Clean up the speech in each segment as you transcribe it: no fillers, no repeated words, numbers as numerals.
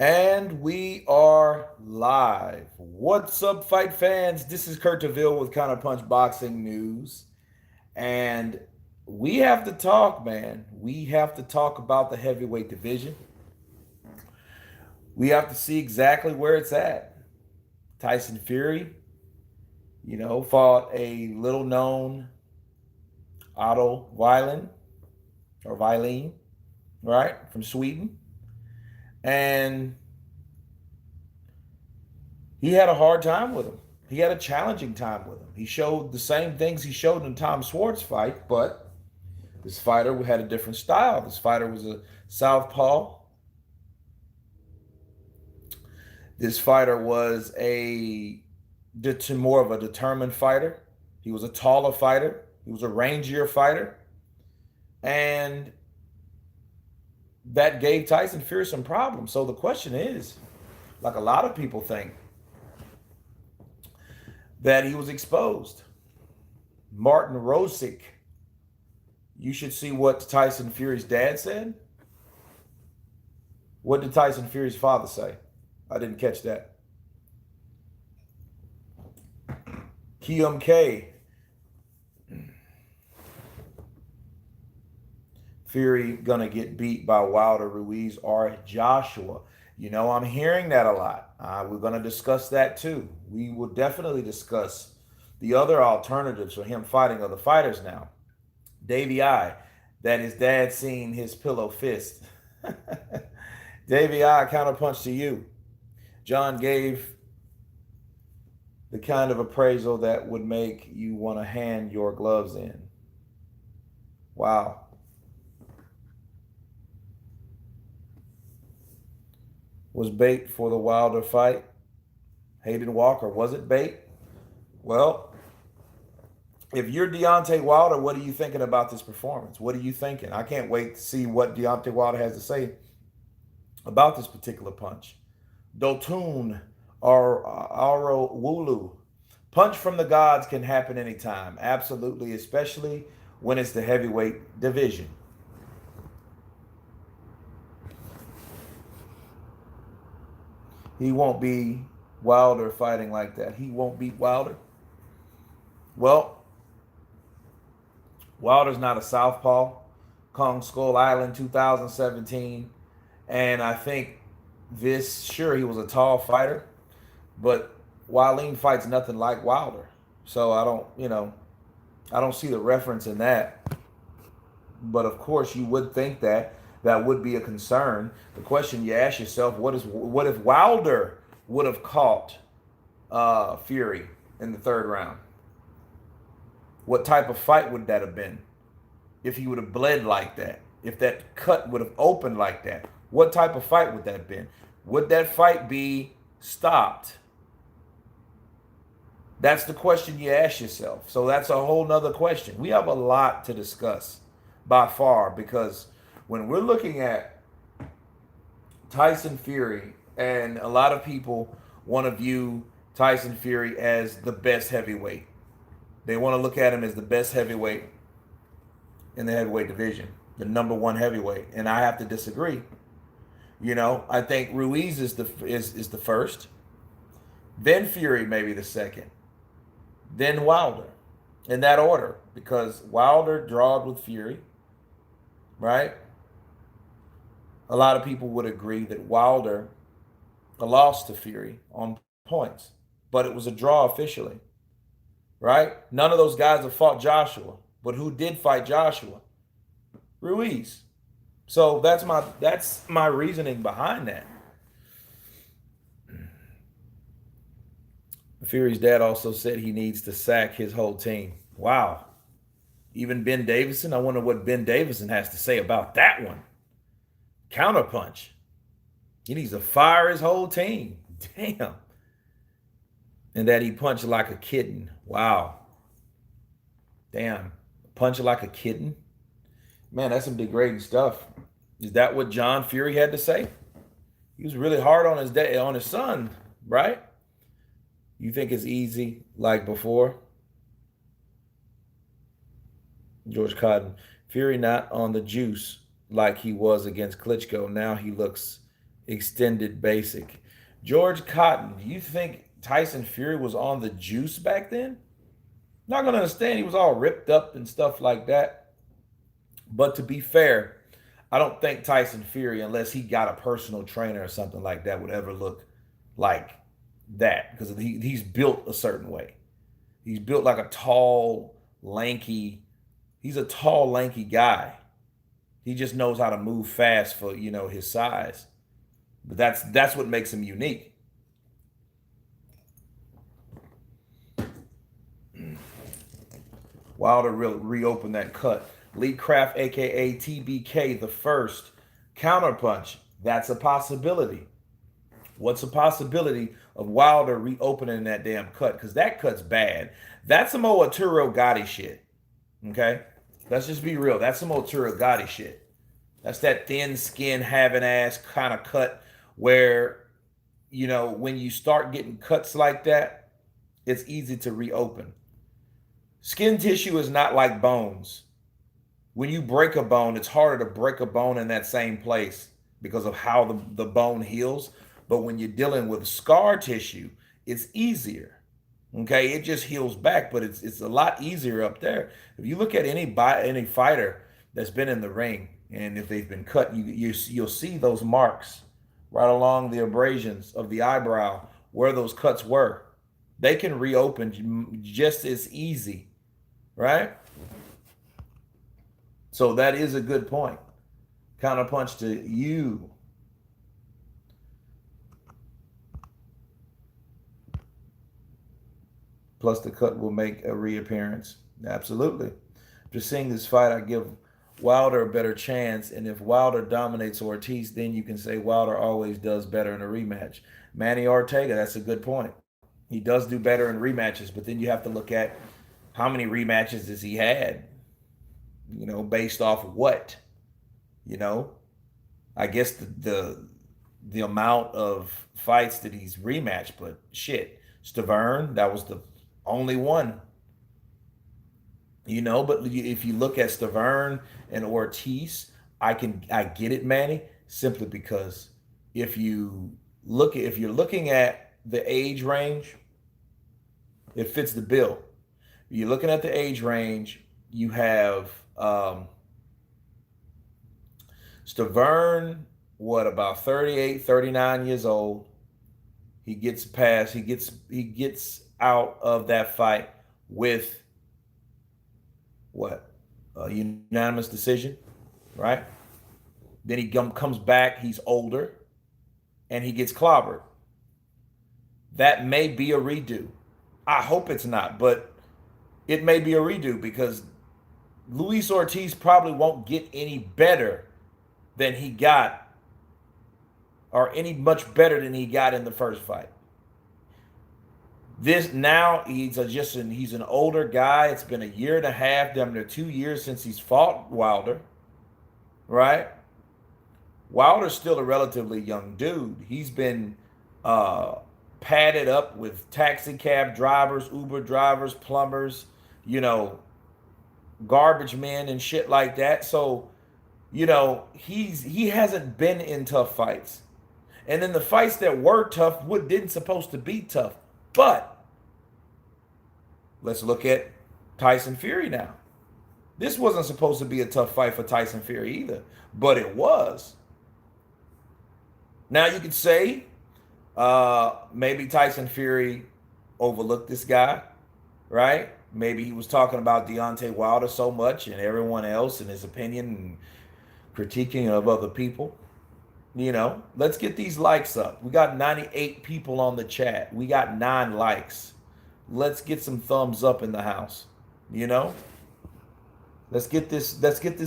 And we are live. What's up, fight fans? This is Kurt DeVille with Counterpunch Boxing News. And we have to talk, man. We have to talk about the heavyweight division. We have to see exactly where it's at. Tyson Fury, fought a little known Otto Wallin or Wallin, right, from Sweden. And he had a hard time with him. He had a challenging time with him. He showed the same things he showed in Tom Swartz's fight, but this fighter had a different style. This fighter was a southpaw. This fighter was more of a determined fighter. He was a taller fighter. He was a rangier fighter. And that gave Tyson Fury some problems. So the question is, like a lot of people think, that he was exposed. Martin Rosick, you should see what Tyson Fury's dad said. What did Tyson Fury's father say? I didn't catch that. Kim K. Fury gonna get beat by Wilder, Ruiz, or Joshua. I'm hearing that a lot. We're going to discuss that too. We will definitely discuss the other alternatives for him fighting other fighters now. Davey I, that his dad seen his pillow fist. Davey I, counterpunch to you. John gave the kind of appraisal that would make you want to hand your gloves in. Wow. Was bait for the Wilder fight. Hayden Walker, was it bait? Well, if you're Deontay Wilder, what are you thinking about this performance? What are you thinking? I can't wait to see what Deontay Wilder has to say about this particular punch. Dotun or Aro Wulu. Punch from the gods can happen anytime. Absolutely, especially when it's the heavyweight division. He won't be Wilder fighting like that. He won't beat Wilder. Well, Wilder's not a southpaw. Kong Skull Island 2017. And I think sure, he was a tall fighter, but Wallin fights nothing like Wilder. So I don't see the reference in that. But of course, you would think that would be a concern. The question you ask yourself: what if Wilder would have caught Fury in the third round? What type of fight would that have been? If he would have bled like that, if that cut would have opened like that, what type of fight would that have been? Would that fight be stopped? That's the question you ask yourself. So that's a whole nother question. We have a lot to discuss by far, because when we're looking at Tyson Fury, and a lot of people want to view Tyson Fury as the best heavyweight. They want to look at him as the best heavyweight in the heavyweight division, the number one heavyweight, and I have to disagree. I think Ruiz is the first, then Fury maybe the second, then Wilder, in that order, because Wilder drawed with Fury, right? A lot of people would agree that Wilder lost to Fury on points, but it was a draw officially, right? None of those guys have fought Joshua, but who did fight Joshua? Ruiz. So that's my reasoning behind that. Fury's dad also said he needs to sack his whole team. Wow. Even Ben Davison. I wonder what Ben Davison has to say about that one. Counterpunch. He needs to fire his whole team. Damn. And that he punched like a kitten. Wow. Damn. Punch like a kitten? Man, that's some degrading stuff. Is that what John Fury had to say? He was really hard on his son, right? You think it's easy like before? George Cotton. Fury not on the juice like he was against Klitschko. Now he looks Extended basic. George Cotton, do you think Tyson Fury was on the juice back then? Not gonna understand. He was all ripped up and stuff like that. But to be fair, I don't think Tyson Fury, unless he got a personal trainer or something like that, would ever look like that because he's built a certain way. He's built like a tall, lanky. He's a tall, lanky guy. He just knows how to move fast for his size. But that's what makes him unique. Wilder reopened that cut. Lee Craft, aka TBK, the first counterpunch. That's a possibility. What's a possibility of Wilder reopening that damn cut? Because that cut's bad. That's some old Arturo Gotti shit. Okay? Let's just be real. That's some old Arturo Gotti shit. That's that thin skin, having ass kind of cut where, when you start getting cuts like that, it's easy to reopen. Skin tissue is not like bones. When you break a bone, it's harder to break a bone in that same place because of how the bone heals. But when you're dealing with scar tissue, it's easier. Okay, it just heals back, but it's a lot easier up there. If you look at any fighter that's been in the ring, and if they've been cut, you'll see those marks right along the abrasions of the eyebrow where those cuts were. They can reopen just as easy, right? So that is a good point. Counterpunch to you. Plus the cut will make a reappearance. Absolutely. Just seeing this fight, I give Wilder a better chance. And if Wilder dominates Ortiz, then you can say Wilder always does better in a rematch. Manny Ortega, that's a good point. He does do better in rematches, but then you have to look at how many rematches has he had? Based off of what? I guess the amount of fights that he's rematched, but shit, Stavern, that was the only one. But if you look at Stavern and Ortiz, I get it, Manny, simply because if you're looking at the age range, it fits the bill. You're looking at the age range, you have Stavern, about 38, 39 years old. He gets out of that fight with a unanimous decision, right? Then he comes back, he's older, and he gets clobbered. That may be a redo. I hope it's not, but it may be a redo because Luis Ortiz probably won't get any better than he got, or any much better than he got in the first fight. This now he's an older guy. It's been a year and a half, damn near 2 years since he's fought Wilder, right? Wilder's still a relatively young dude. He's been padded up with taxi cab drivers, Uber drivers, plumbers, garbage men and shit like that. So, he hasn't been in tough fights. And then the fights that were tough didn't supposed to be tough. But let's look at Tyson Fury now. This wasn't supposed to be a tough fight for Tyson Fury either, but it was. Now you could say maybe Tyson Fury overlooked this guy, right? Maybe he was talking about Deontay Wilder so much and everyone else and his opinion and critiquing of other people. Let's get these likes up. We got 98 people on the chat. We got 9 likes. Let's get some thumbs up in the house. Let's get this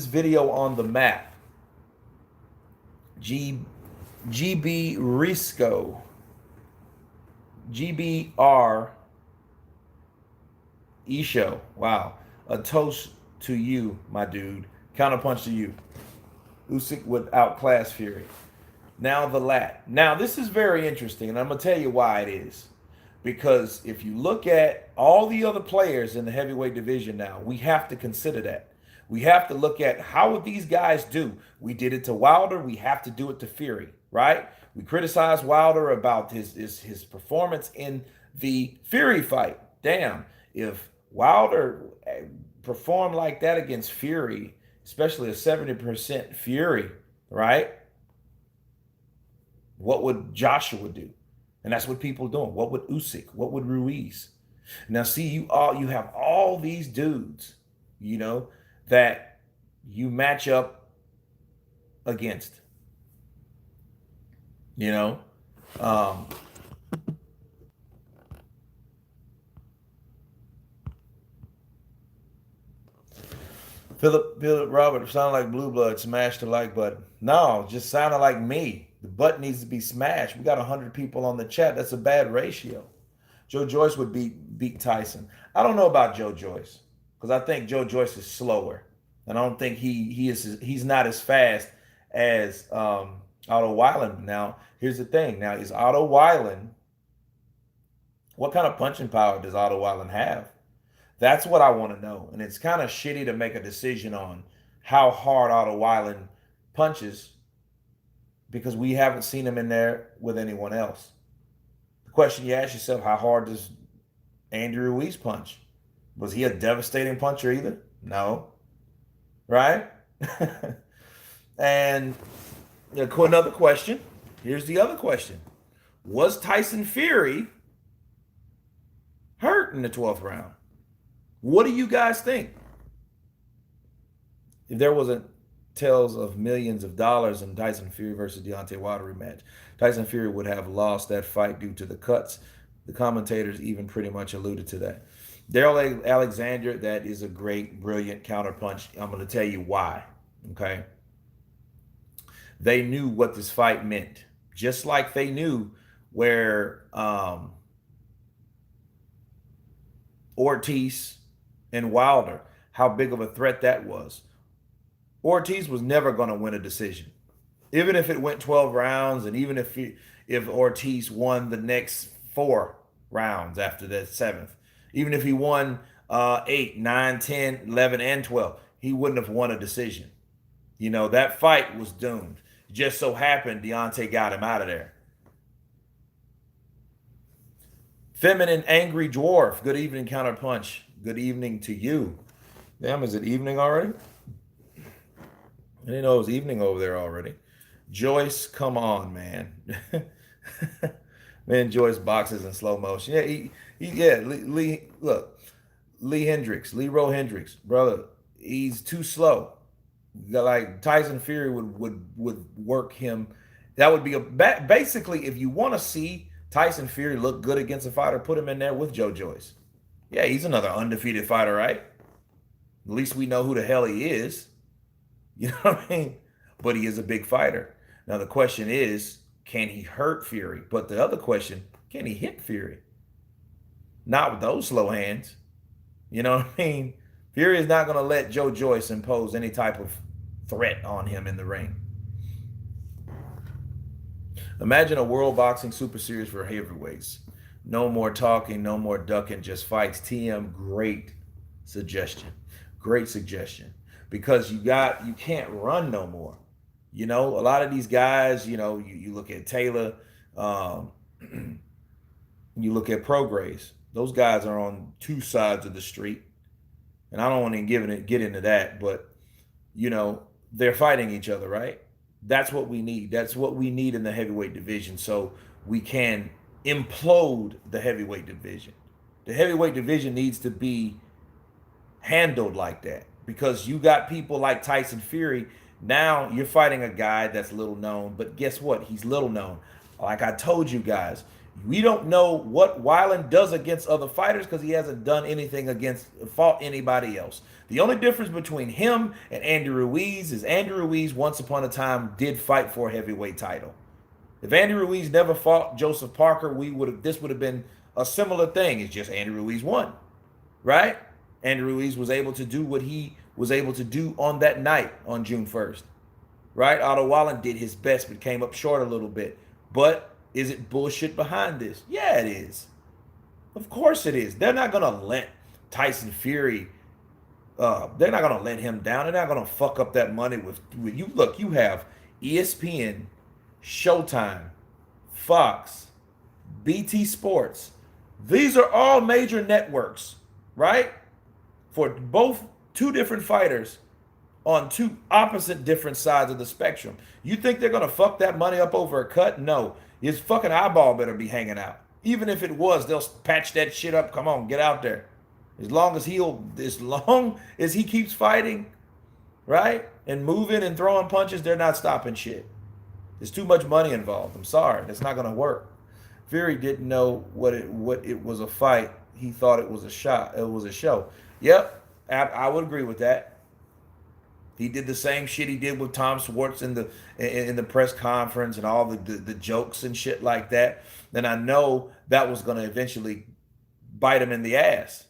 video on the map. GB Risco. GBR Isho. Wow. A toast to you, my dude. Counterpunch to you. Usyk would outclass Fury. Now the lat. Now this is very interesting, and I'm going to tell you why it is. Because if you look at all the other players in the heavyweight division now, we have to consider that. We have to look at how would these guys do. We did it to Wilder. We have to do it to Fury, right? We criticized Wilder about his performance in the Fury fight. Damn, if Wilder performed like that against Fury, especially a 70% Fury, right? What would Joshua do? And that's what people are doing. What would Usyk? What would Ruiz? Now, see, you have all these dudes, that you match up against. Um, Philip Robert sounded like Blue Blood. Smash the like button. No, just sounded like me. The button needs to be smashed. We got 100 people on the chat. That's a bad ratio. Joe Joyce would beat Tyson. I don't know about Joe Joyce because I think Joe Joyce is slower, and I don't think he's not as fast as Otto Wallin. Now, here's the thing. Now, is Otto Wallin? What kind of punching power does Otto Wallin have? That's what I want to know. And it's kind of shitty to make a decision on how hard Otto Wallin punches because we haven't seen him in there with anyone else. The question you ask yourself, how hard does Andy Ruiz punch? Was he a devastating puncher either? No. Right? And another question. Here's the other question. Was Tyson Fury hurt in the 12th round? What do you guys think? If there wasn't tales of millions of dollars in Tyson Fury versus Deontay Wilder rematch, Tyson Fury would have lost that fight due to the cuts. The commentators even pretty much alluded to that. Daryl Alexander, that is a great, brilliant counterpunch. I'm going to tell you why, okay? They knew what this fight meant, just like they knew where Ortiz and Wilder, how big of a threat that was. Ortiz was never going to win a decision. Even if it went 12 rounds, and even if Ortiz won the next 4 rounds after that 7th, even if he won 8, 9, 10, 11, and 12, he wouldn't have won a decision. That fight was doomed. Just so happened Deontay got him out of there. Feminine Angry Dwarf, good evening, Counterpunch. Good evening to you. Damn, is it evening already? I didn't know it was evening over there already. Joyce, come on, man. Man, Joyce boxes in slow motion. Yeah, Lee, look, Leroy Hendricks, brother, he's too slow. Like Tyson Fury would work him. That would be basically, if you want to see Tyson Fury look good against a fighter, put him in there with Joe Joyce. Yeah, he's another undefeated fighter, right? At least we know who the hell he is. You know what I mean? But he is a big fighter. Now the question is, can he hurt Fury? But the other question, can he hit Fury? Not with those slow hands. You know what I mean? Fury is not going to let Joe Joyce impose any type of threat on him in the ring. Imagine a World Boxing Super Series for heavyweights. No more talking, no more ducking, just fights. TM, great suggestion. Great suggestion. Because you can't run no more. A lot of these guys, you look at Taylor, you look at Prograis. Those guys are on 2 sides of the street. And I don't want to get into that, but, they're fighting each other, right? That's what we need. That's what we need in the heavyweight division, so we can implode the heavyweight division. The heavyweight division needs to be handled like that because you got people like Tyson Fury. Now you're fighting a guy that's little known, but guess what? He's little known. Like I told you guys, we don't know what Wallin does against other fighters because he hasn't done anything fought anybody else. The only difference between him and Andy Ruiz is Andy Ruiz once upon a time did fight for a heavyweight title. If Andy Ruiz never fought Joseph Parker, this would have been a similar thing. It's just Andy Ruiz won, right? Andy Ruiz was able to do what he was able to do on that night on June 1st, right? Otto Wallin did his best but came up short a little bit. But is it bullshit behind this? Yeah, it is. Of course it is. They're not going to let Tyson Fury They're not gonna let him down. They're not gonna fuck up that money with you. Look, you have ESPN, Showtime, Fox, BT Sports. These are all major networks, right? For both two different fighters on two opposite different sides of the spectrum. You think they're gonna fuck that money up over a cut? No. His fucking eyeball better be hanging out. Even if it was, they'll patch that shit up. Come on, get out there. As long as he keeps fighting, right? And moving and throwing punches, they're not stopping shit. There's too much money involved. I'm sorry. That's not gonna work. Fury didn't know what it was a fight. He thought it was a shot. It was a show. Yep. I would agree with that. He did the same shit he did with Tom Schwartz in the press conference and all the jokes and shit like that. Then I know that was going to eventually bite him in the ass,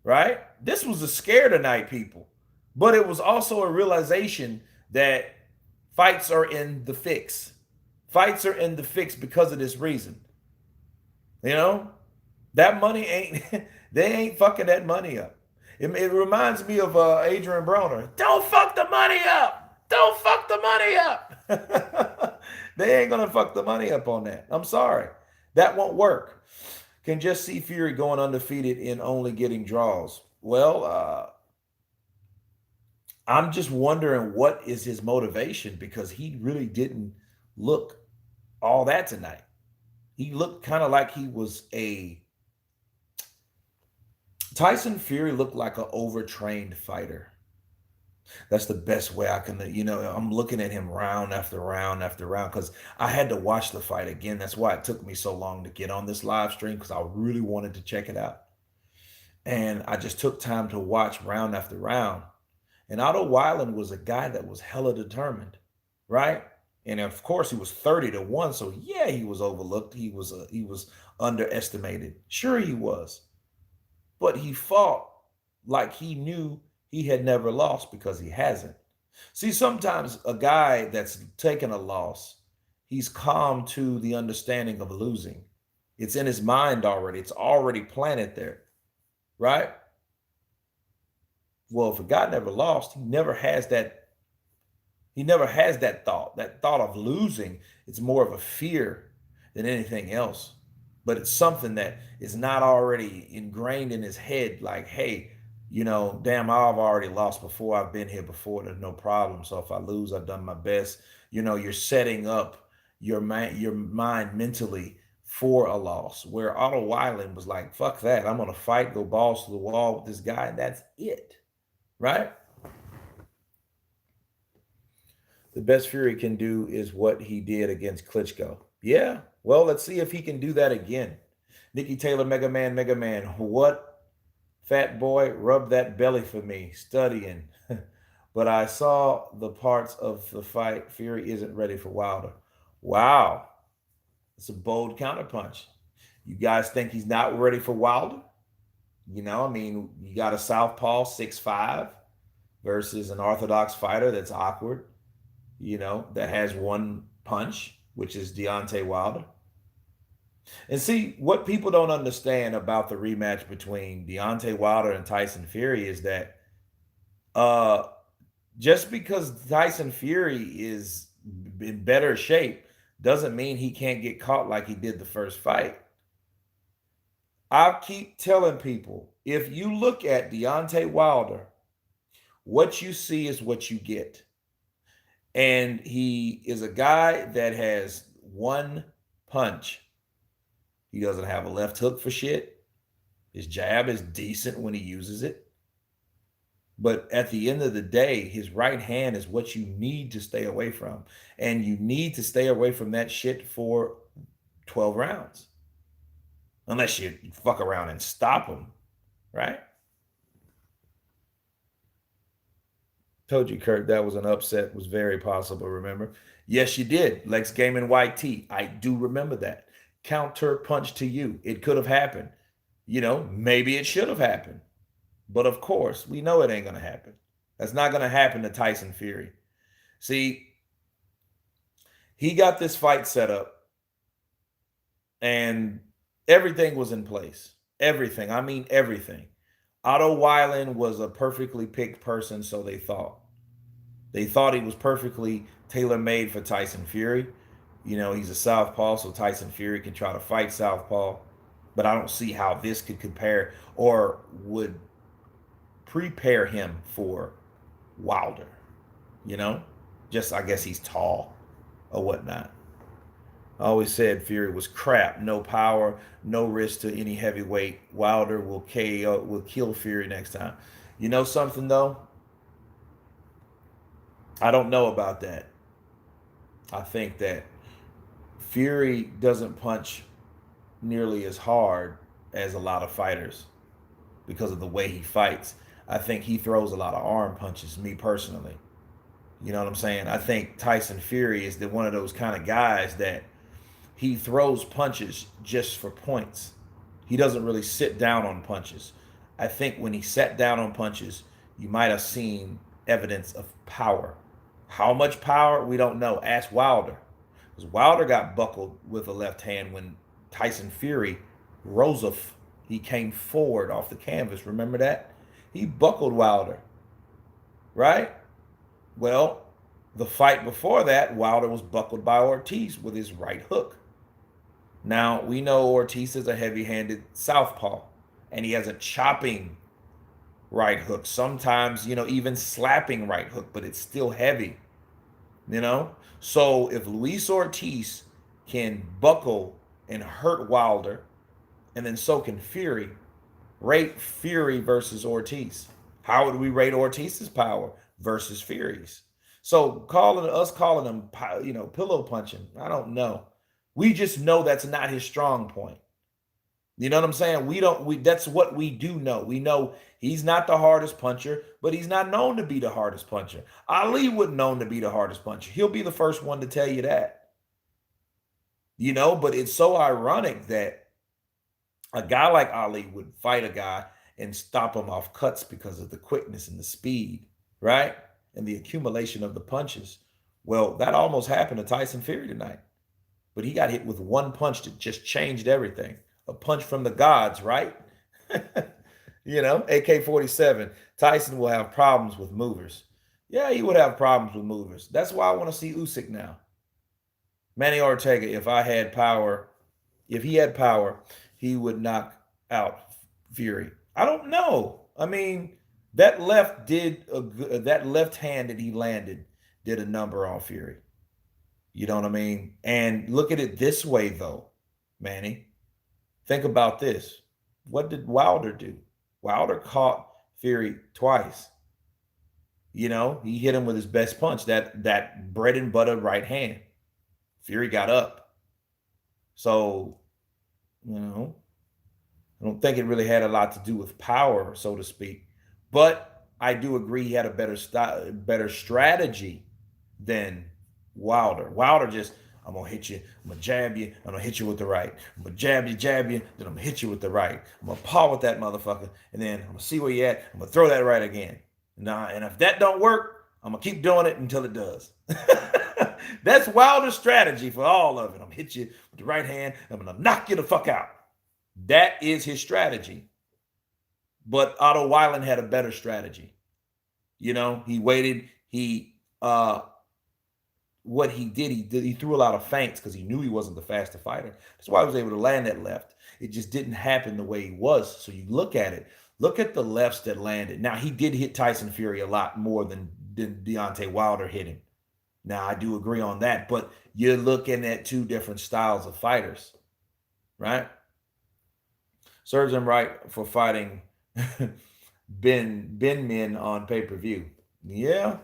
right? This was a scare tonight, people, but it was also a realization that fights are in the fix. Fights are in the fix because of this reason. You know, that money ain't they ain't fucking that money up. It reminds me of Adrian Broner. Don't fuck the money up. Don't fuck the money up. They ain't gonna fuck the money up on that. I'm sorry, that won't work. Can just see Fury going undefeated and only getting draws. Well, I'm just wondering what is his motivation, because he really didn't look all that tonight. He looked kind of like he was a Tyson Fury looked like an overtrained fighter. That's the best way I can, I'm looking at him round after round after round because I had to watch the fight again. That's why it took me so long to get on this live stream, because I really wanted to check it out. And I just took time to watch round after round. And Otto Wallin was a guy that was hella determined, right? And of course, he was 30-1. So yeah, he was overlooked. He was underestimated. Sure, he was. But he fought like he knew he had never lost, because he hasn't. See, sometimes a guy that's taken a loss, he's calm to the understanding of losing. It's in his mind already. It's already planted there, right? Well, if a guy never lost, he never has that. He never has that thought. That thought of losing. It's more of a fear than anything else. But it's something that is not already ingrained in his head. Like, hey, damn, I've already lost before. I've been here before. There's no problem. So if I lose, I've done my best. You're setting up your mind mentally for a loss. Where Otto Wallin was like, fuck that. I'm gonna fight, go balls to the wall with this guy, and that's it. Right? The best Fury can do is what he did against Klitschko. Yeah. Well, let's see if he can do that again. Nikki Taylor, Mega Man. What fat boy, rub that belly for me, studying. But I saw the parts of the fight. Fury isn't ready for Wilder. Wow. It's a bold counterpunch. You guys think he's not ready for Wilder? You got a southpaw 6'5" versus an orthodox fighter that's awkward, that has one punch, which is Deontay Wilder. And see, what people don't understand about the rematch between Deontay Wilder and Tyson Fury is that just because Tyson Fury is in better shape doesn't mean he can't get caught like he did the first fight. I keep telling people, if you look at Deontay Wilder, what you see is what you get. And he is a guy that has one punch. He doesn't have a left hook for shit. His jab is decent when he uses it. But at the end of the day, his right hand is what you need to stay away from. And you need to stay away from that shit for 12 rounds. Unless you fuck around and stop him, right? Told you, Kurt, that was an upset. Was very possible, remember? Yes, you did. Lex Gaiman White T. I do remember that. Counter punch to you. It could have happened. Maybe it should have happened. But of course, we know it ain't going to happen. That's not going to happen to Tyson Fury. See, he got this fight set up and everything was in place. Everything. I mean, everything. Otto Wallin was a perfectly picked person, so they thought. They thought he was perfectly tailor made for Tyson Fury. You know, he's a southpaw, so Tyson Fury can try to fight southpaw. But I don't see how this could compare or would prepare him for Wilder. You know, just I guess he's tall or whatnot. I always said Fury was crap. No power, no risk to any heavyweight. Wilder will KO, will kill Fury next time. You know something though? I don't know about that. I think that Fury doesn't punch nearly as hard as a lot of fighters because of the way he fights. I think he throws a lot of arm punches, me personally. You know what I'm saying? I think Tyson Fury is one of those kind of guys that he throws punches just for points. He doesn't really sit down on punches. I think when he sat down on punches, you might have seen evidence of power. How much power? We don't know. Ask Wilder. Because Wilder got buckled with a left hand when Tyson Fury rose up. He came forward off the canvas. Remember that? He buckled Wilder, right? Well, the fight before that, Wilder was buckled by Ortiz with his right hook. Now, we know Ortiz is a heavy-handed southpaw, and he has a chopping right hook. Sometimes, even slapping right hook, but it's still heavy, So if Luis Ortiz can buckle and hurt Wilder, and then so can Fury, rate Fury versus Ortiz. How would we rate Ortiz's power versus Fury's? So calling him, pillow punching, I don't know. We just know that's not his strong point. You know what I'm saying? That's what we do know. We know he's not the hardest puncher, but he's not known to be the hardest puncher. Ali wasn't known to be the hardest puncher. He'll be the first one to tell you that. But it's so ironic that a guy like Ali would fight a guy and stop him off cuts because of the quickness and the speed, right? And the accumulation of the punches. Well, that almost happened to Tyson Fury tonight. But he got hit with one punch that just changed everything. A punch from the gods, right? AK-47. Tyson will have problems with movers. Yeah, he would have problems with movers. That's why I want to see Usyk now. Manny Ortega, if he had power, he would knock out Fury. I don't know. I mean, that left hand that he landed did a number on Fury. You know what I mean? And look at it this way, though, Manny. Think about this. What did Wilder do? Wilder caught Fury twice. He hit him with his best punch, that bread and butter right hand. Fury got up. So, I don't think it really had a lot to do with power, so to speak. But I do agree he had a better strategy than Wilder. Wilder just, I'm going to hit you, I'm going to jab you, I'm going to hit you with the right. I'm going to jab you, then I'm going to hit you with the right. I'm going to paw with that motherfucker, and then I'm going to see where you at. I'm going to throw that right again. And if that don't work, I'm going to keep doing it until it does. That's Wilder's strategy for all of it. I'm going to hit you with the right hand. I'm going to knock you the fuck out. That is his strategy. But Otto Wallin had a better strategy. He waited. What he did, he threw a lot of feints because he knew he wasn't the fastest fighter. That's why he was able to land that left. It just didn't happen the way he was. So you look at it. Look at the lefts that landed. Now, he did hit Tyson Fury a lot more than Deontay Wilder hit him. Now, I do agree on that. But you're looking at two different styles of fighters, right? Serves him right for fighting Ben Men on pay-per-view. Yeah.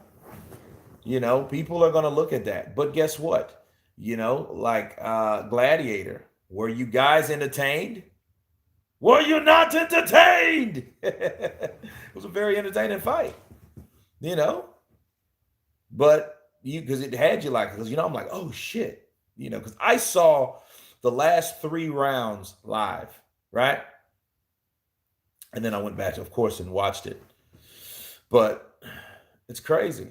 People are going to look at that. But guess what? Like Gladiator. Were you guys entertained? Were you not entertained? It was a very entertaining fight. But because it had you like, because I'm like, oh shit. Because I saw the last 3 rounds live, right? And then I went back, of course, and watched it. But it's crazy.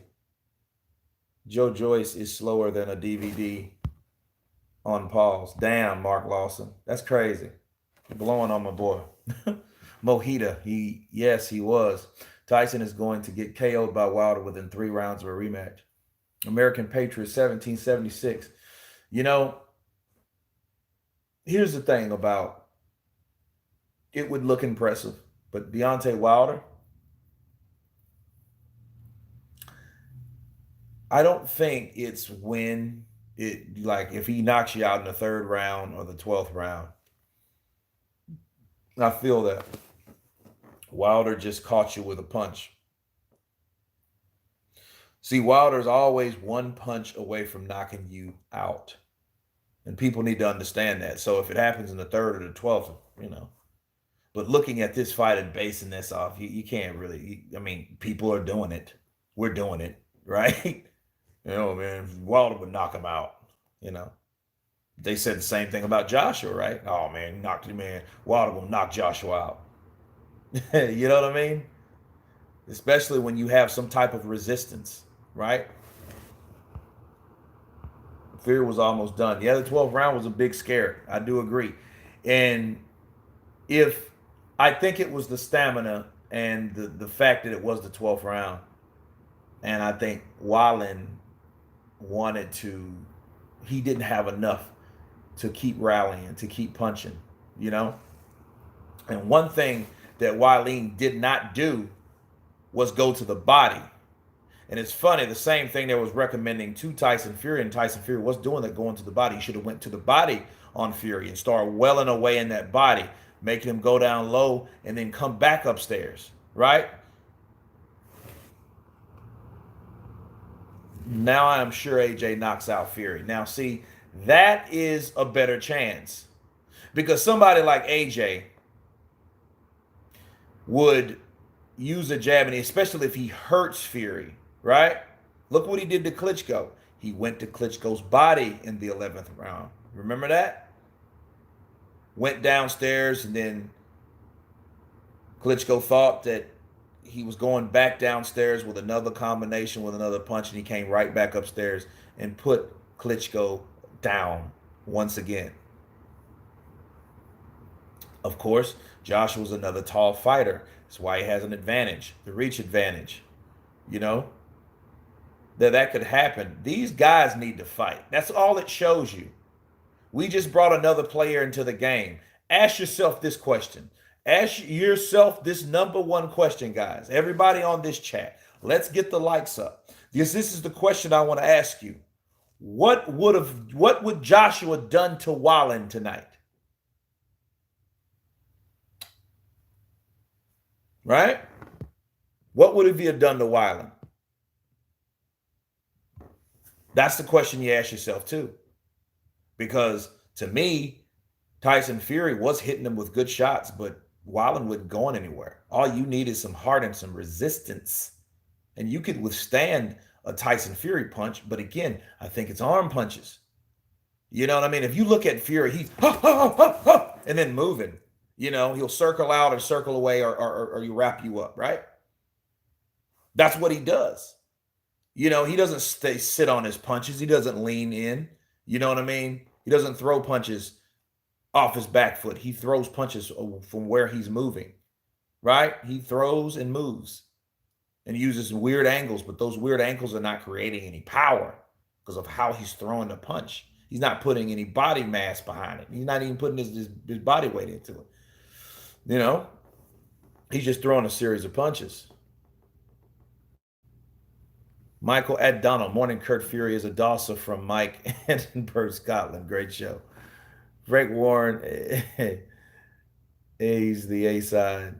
Joyce is slower than a DVD on pause. Damn, Mark Lawson. That's crazy. You're blowing on my boy. Mojita, he was. Tyson is going to get KO'd by Wilder within 3 rounds of a rematch. American Patriot 1776. You know, here's the thing about it would look impressive, but Deontay Wilder, I don't think it's when it like if he knocks you out in the 3rd round or the 12th round. I feel that Wilder just caught you with a punch. See, Wilder's always one punch away from knocking you out. And people need to understand that. So if it happens in the 3rd or the 12th, you know. But looking at this fight and basing this off, you can't really, I mean, people are doing it. We're doing it, right? You know, man, Wilder would knock him out, you know. They said the same thing about Joshua, right? Oh, man, he knocked him, man. Wilder will knock Joshua out. You know what I mean? Especially when you have some type of resistance, right? Fury was almost done. Yeah, the 12th round was a big scare. I do agree. And if I think it was the stamina and the fact that it was the 12th round, and I think Wallin wanted to, he didn't have enough to keep rallying, to keep punching, you know? And one thing that Wallin did not do was go to the body. And it's funny, the same thing that was recommending to Tyson Fury, and Tyson Fury was doing that, going to the body. He should have went to the body on Fury and started welling away in that body, making him go down low and then come back upstairs, right? Now I'm sure AJ knocks out Fury. Now, see, that is a better chance because somebody like AJ would use a jab, and especially if he hurts Fury, right? Look what he did to Klitschko. He went to Klitschko's body in the 11th round. Remember that? Went downstairs, and then Klitschko thought that he was going back downstairs with another combination, with another punch, and he came right back upstairs and put Klitschko down once again. Of course, Joshua's another tall fighter. That's why he has an advantage, the reach advantage. You know, that could happen. These guys need to fight. That's all it shows you. We just brought another player into the game. Ask yourself this question. Ask yourself this number one question, guys. Everybody on this chat, let's get the likes up. Because this is the question I want to ask you. What would Joshua done to Wallin tonight? Right? What would he have done to Wallin? That's the question you ask yourself too. Because to me, Tyson Fury was hitting him with good shots, but Wallin wasn't going anywhere. All you need is some heart and some resistance. And you could withstand a Tyson Fury punch, but again, I think it's arm punches. You know what I mean? If you look at Fury, he's and then moving. You know, he'll circle out or circle away or you wrap you up, right? That's what he does. You know, he doesn't sit on his punches. He doesn't lean in. You know what I mean? He doesn't throw punches off his back foot. He throws punches from where he's moving, right? He throws and moves and uses weird angles, but those weird angles are not creating any power because of how he's throwing the punch. He's not putting any body mass behind it. He's not even putting his body weight into it. You know, he's just throwing a series of punches. Michael at Donald, morning Kurt Fury is a Dawsa from Mike Edinburgh, Scotland. Great show. Frank Warren, he's the A side.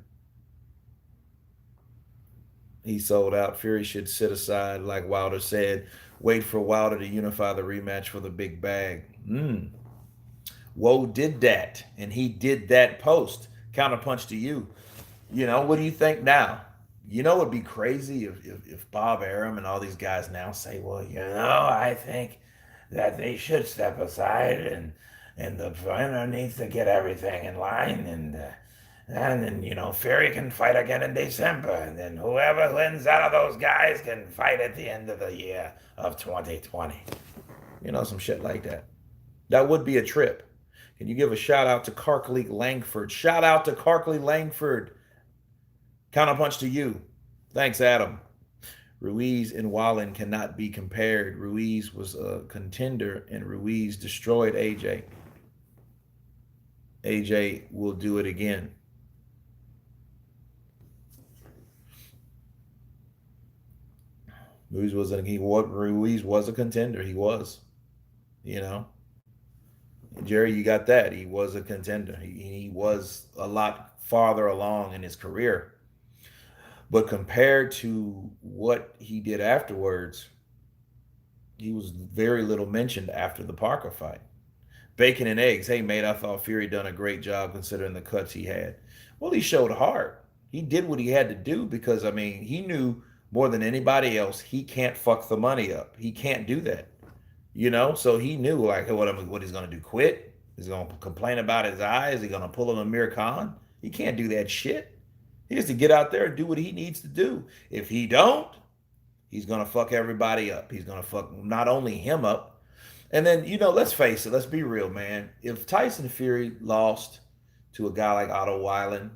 He sold out. Fury should sit aside, like Wilder said. Wait for Wilder to unify the rematch for the big bag. Woe did that, and he did that post. Counterpunch to you. You know, what do you think now? You know, it'd be crazy if Bob Arum and all these guys now say, well, you know, I think that they should step aside and the fighter needs to get everything in line and then, you know, Fury can fight again in December. And then whoever wins out of those guys can fight at the end of the year of 2020. You know, some shit like that. That would be a trip. Can you give a shout out to Carkley Langford? Shout out to Carkley Langford. Counterpunch to you. Thanks, Adam. Ruiz and Wallin cannot be compared. Ruiz was a contender, and Ruiz destroyed AJ. AJ will do it again. Ruiz was a contender. He was, you know. Jerry, you got that. He was a contender. He was a lot farther along in his career. But compared to what he did afterwards, he was very little mentioned after the Parker fight. Bacon and eggs. Hey, mate, I thought Fury done a great job considering the cuts he had. Well, he showed heart. He did what he had to do because, I mean, he knew more than anybody else he can't fuck the money up. He can't do that. You know, so he knew like what he's gonna do. Quit? He's gonna complain about his eyes. Is he gonna pull an Amir Khan? He can't do that shit. He has to get out there and do what he needs to do. If he don't, he's gonna fuck everybody up. He's gonna fuck not only him up, and then let's face it. Let's be real, man. If Tyson Fury lost to a guy like Otto Wallin,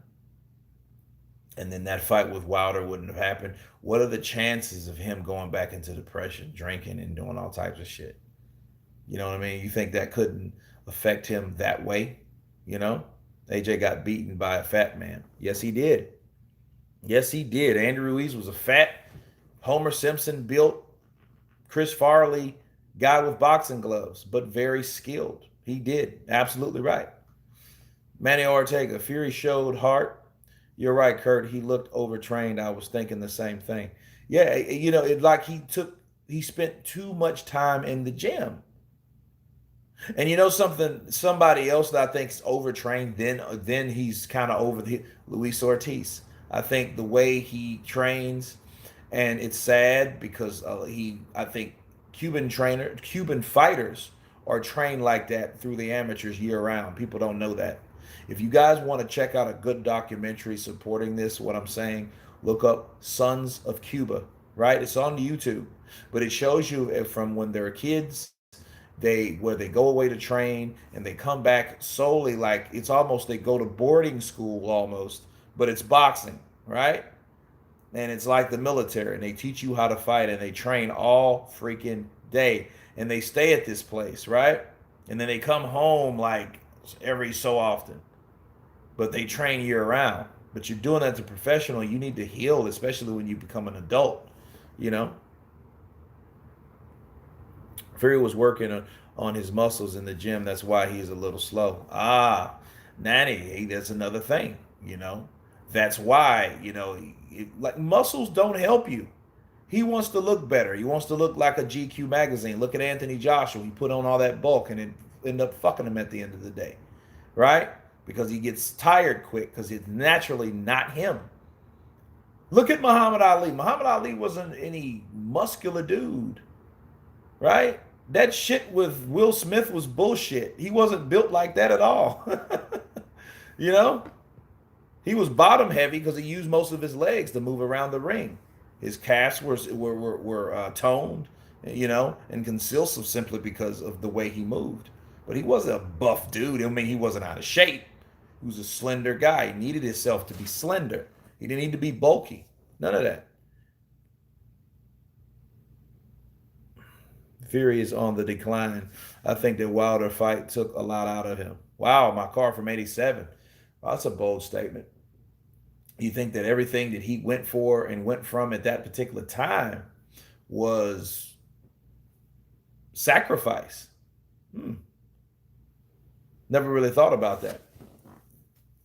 and then that fight with Wilder wouldn't have happened, what are the chances of him going back into depression, drinking, and doing all types of shit? You know what I mean? You think that couldn't affect him that way? You know? AJ got beaten by a fat man. Yes, he did. Yes, he did. Andy Ruiz was a fat, Homer Simpson built, Chris Farley guy with boxing gloves, but very skilled. He did. Absolutely right. Manny Ortega, Fury showed heart. You're right, Kurt. He looked overtrained. I was thinking the same thing. Yeah, it like he spent too much time in the gym. And something, somebody else that I think is overtrained, then he's kind of over the Luis Ortiz. I think the way he trains, and it's sad because I think Cuban fighters are trained like that through the amateurs year round. People don't know that. If you guys want to check out a good documentary supporting this, what I'm saying, look up Sons of Cuba, right? It's on YouTube, but it shows you from when they're kids, where they go away to train and they come back solely like it's almost they go to boarding school almost, but it's boxing, right? And it's like the military, and they teach you how to fight, and they train all freaking day, and they stay at this place, right? And then they come home like every so often, but they train year round. But you're doing that as a professional, you need to heal, especially when you become an adult, you know. Fury was working on his muscles in the gym. That's why he's a little slow. Nanny, that's another thing, That's why, like muscles don't help you. He wants to look better. He wants to look like a GQ magazine. Look at Anthony Joshua. He put on all that bulk and it ended up fucking him at the end of the day, right? Because he gets tired quick because it's naturally not him. Look at Muhammad Ali. Muhammad Ali wasn't any muscular dude, right? That shit with Will Smith was bullshit. He wasn't built like that at all. you know? He was bottom heavy because he used most of his legs to move around the ring. His calves were toned, and concealed simply because of the way he moved. But he wasn't a buff dude. I mean, he wasn't out of shape. He was a slender guy. He needed himself to be slender. He didn't need to be bulky. None of that. Fury is on the decline. I think the Wilder fight took a lot out of him. Wow, my car from '87. Wow, that's a bold statement. You think that everything that he went for and went from at that particular time was sacrifice. Never really thought about that.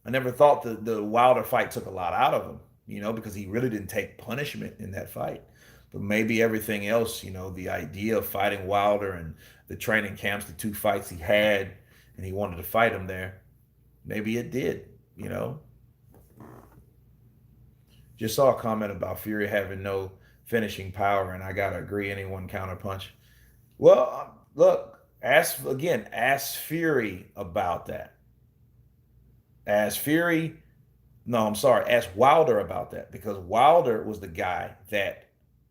I never thought the Wilder fight took a lot out of him, because he really didn't take punishment in that fight. But maybe everything else, the idea of fighting Wilder and the training camps, the two fights he had, and he wanted to fight him there, maybe it did, Just saw a comment about Fury having no finishing power, and I got to agree, anyone counterpunch. Well, look, ask Fury about that. Ask Wilder about that, because Wilder was the guy that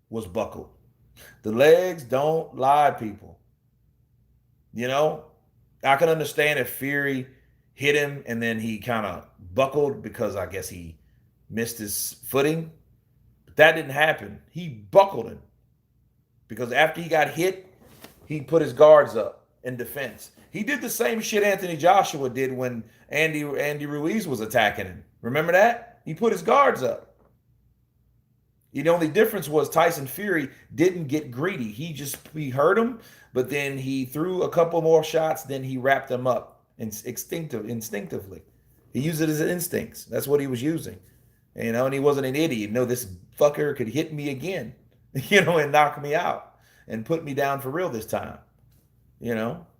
was buckled. The legs don't lie, people. I can understand if Fury hit him and then he kind of buckled because I guess he missed his footing. But that didn't happen. He buckled him because after he got hit, he put his guards up in defense. He did the same shit Anthony Joshua did when Andy Ruiz was attacking him. Remember that? He put his guards up. The only difference was Tyson Fury didn't get greedy. He hurt him, but then he threw a couple more shots, then he wrapped them up instinctively. He used it as instincts. That's what he was using. And he wasn't an idiot. No, this fucker could hit me again, and knock me out and put me down for real this time.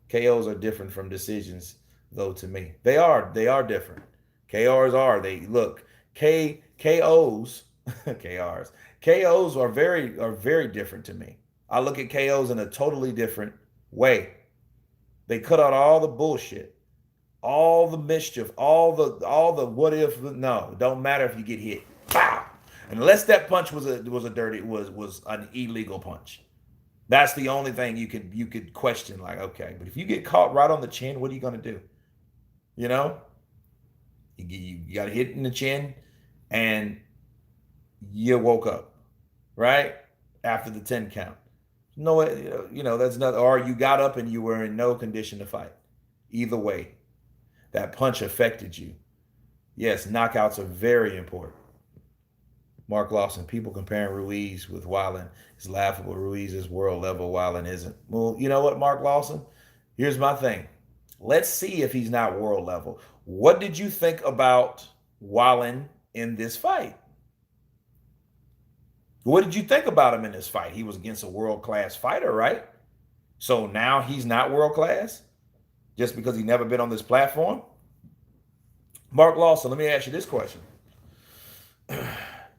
KOs are different from decisions, though, to me. They are different. KRs are. They look, KOs, KRs. KOs are very different to me. I look at KOs in a totally different way. They cut out all the bullshit, all the mischief, all the what if. No, it don't matter if you get hit. Pow! Unless that punch was an illegal punch. That's the only thing you could question. Like, okay, but if you get caught right on the chin, what are you gonna do? You got hit in the chin, and you woke up, right? After the 10 count. No, that's not, or you got up and you were in no condition to fight. Either way, that punch affected you. Yes, knockouts are very important. Mark Lawson, people comparing Ruiz with Wallin is laughable. Ruiz is world level, Wallin isn't. Well, you know what, Mark Lawson? Here's my thing. Let's see if he's not world level. What did you think about Wallin in this fight? What did you think about him in this fight? He was against a world-class fighter, right? So now he's not world-class just because he's never been on this platform? Mark Lawson, let me ask you this question.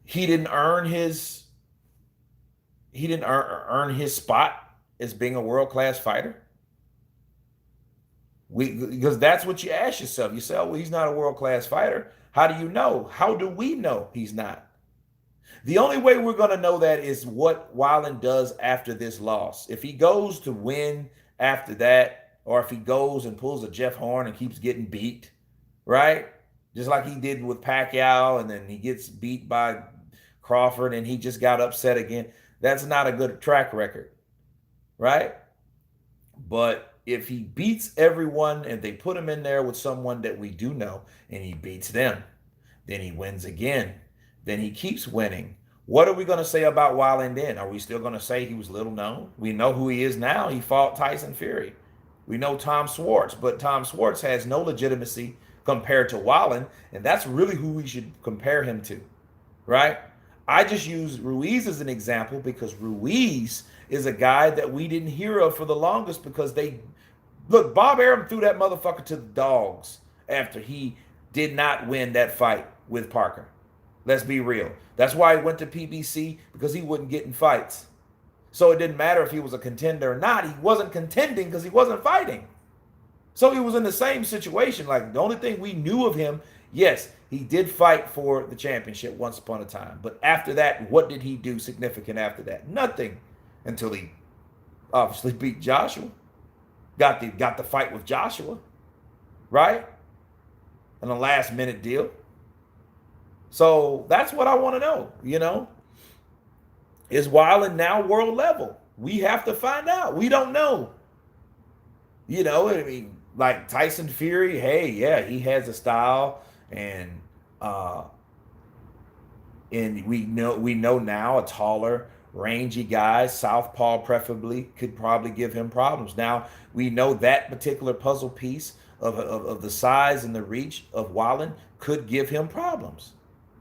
He didn't earn his spot as being a world-class fighter? Because that's what you ask yourself. You say, oh, well, he's not a world-class fighter. How do you know? How do we know he's not? The only way we're going to know that is what Wallin does after this loss. If he goes to win after that, or if he goes and pulls a Jeff Horn and keeps getting beat, right? Just like he did with Pacquiao, and then he gets beat by Crawford and he just got upset again. That's not a good track record, right? But if he beats everyone and they put him in there with someone that we do know and he beats them, then he wins again. Then he keeps winning. What are we going to say about Wallin then? Are we still going to say he was little known? We know who he is now. He fought Tyson Fury. We know Tom Schwartz, but Tom Schwartz has no legitimacy compared to Wallin, and that's really who we should compare him to, right? I just use Ruiz as an example because Ruiz is a guy that we didn't hear of for the longest because Bob Arum threw that motherfucker to the dogs after he did not win that fight with Parker. Let's be real. That's why he went to PBC, because he wasn't getting fights. So it didn't matter if he was a contender or not. He wasn't contending because he wasn't fighting. So he was in the same situation. Like, the only thing we knew of him, yes, he did fight for the championship once upon a time. But after that, what did he do significant after that? Nothing, until he obviously beat Joshua. Got the fight with Joshua, right? And a last minute deal. So that's what I want to know, Is Wallin now world level? We have to find out. We don't know. I mean, like Tyson Fury, hey, yeah, he has a style, and we know now a taller, rangy guy, southpaw preferably, could probably give him problems. Now we know that particular puzzle piece of the size and the reach of Wallin could give him problems.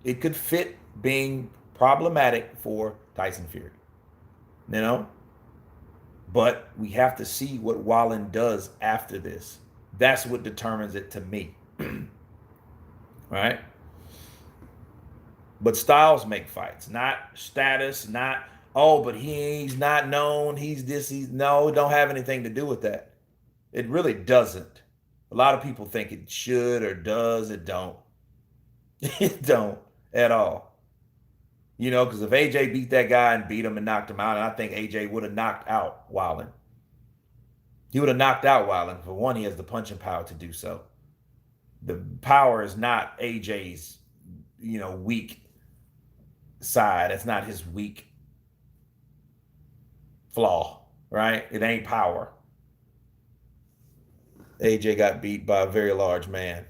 It could fit being problematic for Tyson Fury, But we have to see what Wallin does after this. That's what determines it to me. Right? But styles make fights, not status, not, oh, but he's not known, no, it don't have anything to do with that. It really doesn't. A lot of people think it should or does. It don't. It don't at all. Because if AJ beat that guy and beat him and knocked him out, and I think AJ would have knocked out Wallin. He would have knocked out Wallin. For one, he has the punching power to do so. The power is not AJ's, weak side. It's not his weak flaw, right? It ain't power. AJ got beat by a very large man.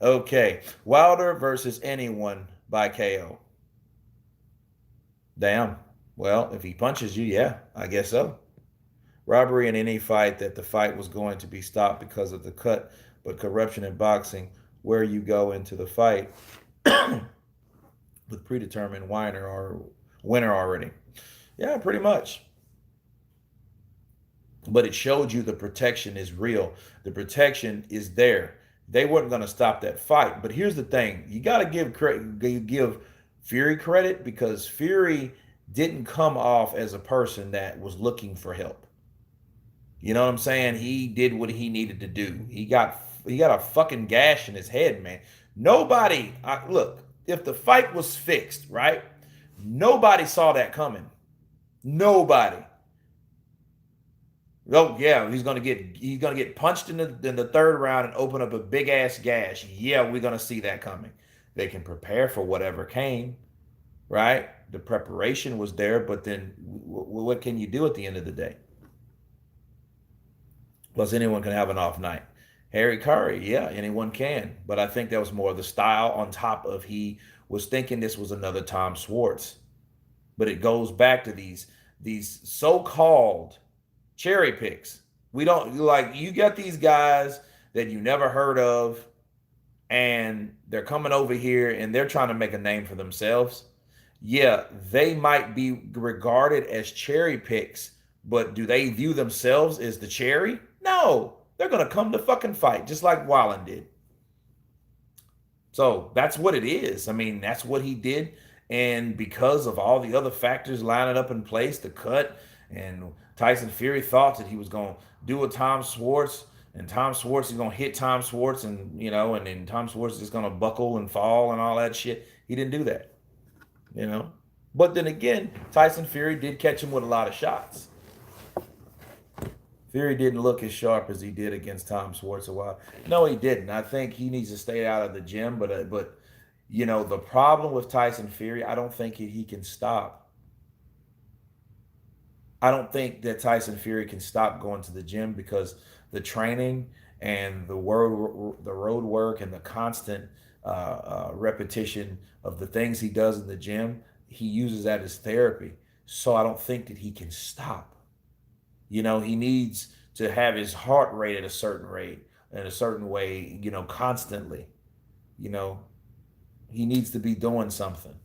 Okay. Wilder versus anyone by KO. Damn. Well, if he punches you, yeah, I guess so. Robbery in any fight that the fight was going to be stopped because of the cut, but corruption in boxing, where you go into the fight with predetermined winner already. Yeah, pretty much. But it showed you the protection is real. The protection is there. They weren't going to stop that fight. But here's the thing: you got to give Fury credit, because Fury didn't come off as a person that was looking for help. You know what I'm saying? He did what he needed to do. He got a fucking gash in his head, man. Nobody, look, if the fight was fixed, right? Nobody saw that coming. Nobody. Oh yeah, he's gonna get punched in the third round and open up a big ass gash. Yeah, we're gonna see that coming. They can prepare for whatever came, right? The preparation was there, but then what can you do at the end of the day? Plus, anyone can have an off night. Harry Curry, yeah, anyone can. But I think that was more of the style on top of he was thinking this was another Tom Schwartz. But it goes back to these so-called cherry picks. We don't like, you got these guys that you never heard of, and they're coming over here and they're trying to make a name for themselves. Yeah, they might be regarded as cherry picks, but do they view themselves as the cherry? No, they're gonna come to fucking fight, just like Wallen did. So that's what it is. I mean, that's what he did. And because of all the other factors lining up in place, the cut, and Tyson Fury thought that he was going to do a Tom Schwartz, and Tom Schwartz is going to hit Tom Schwartz, and then Tom Schwartz is going to buckle and fall and all that shit. He didn't do that, you know. But then again, Tyson Fury did catch him with a lot of shots. Fury didn't look as sharp as he did against Tom Schwartz a while. No, he didn't. I think he needs to stay out of the gym. But the problem with Tyson Fury, I don't think he can stop. I don't think that Tyson Fury can stop going to the gym, because the training and the road work and the constant repetition of the things he does in the gym, he uses that as therapy. So I don't think that he can stop. He needs to have his heart rate at a certain rate, in a certain way, constantly. He needs to be doing something.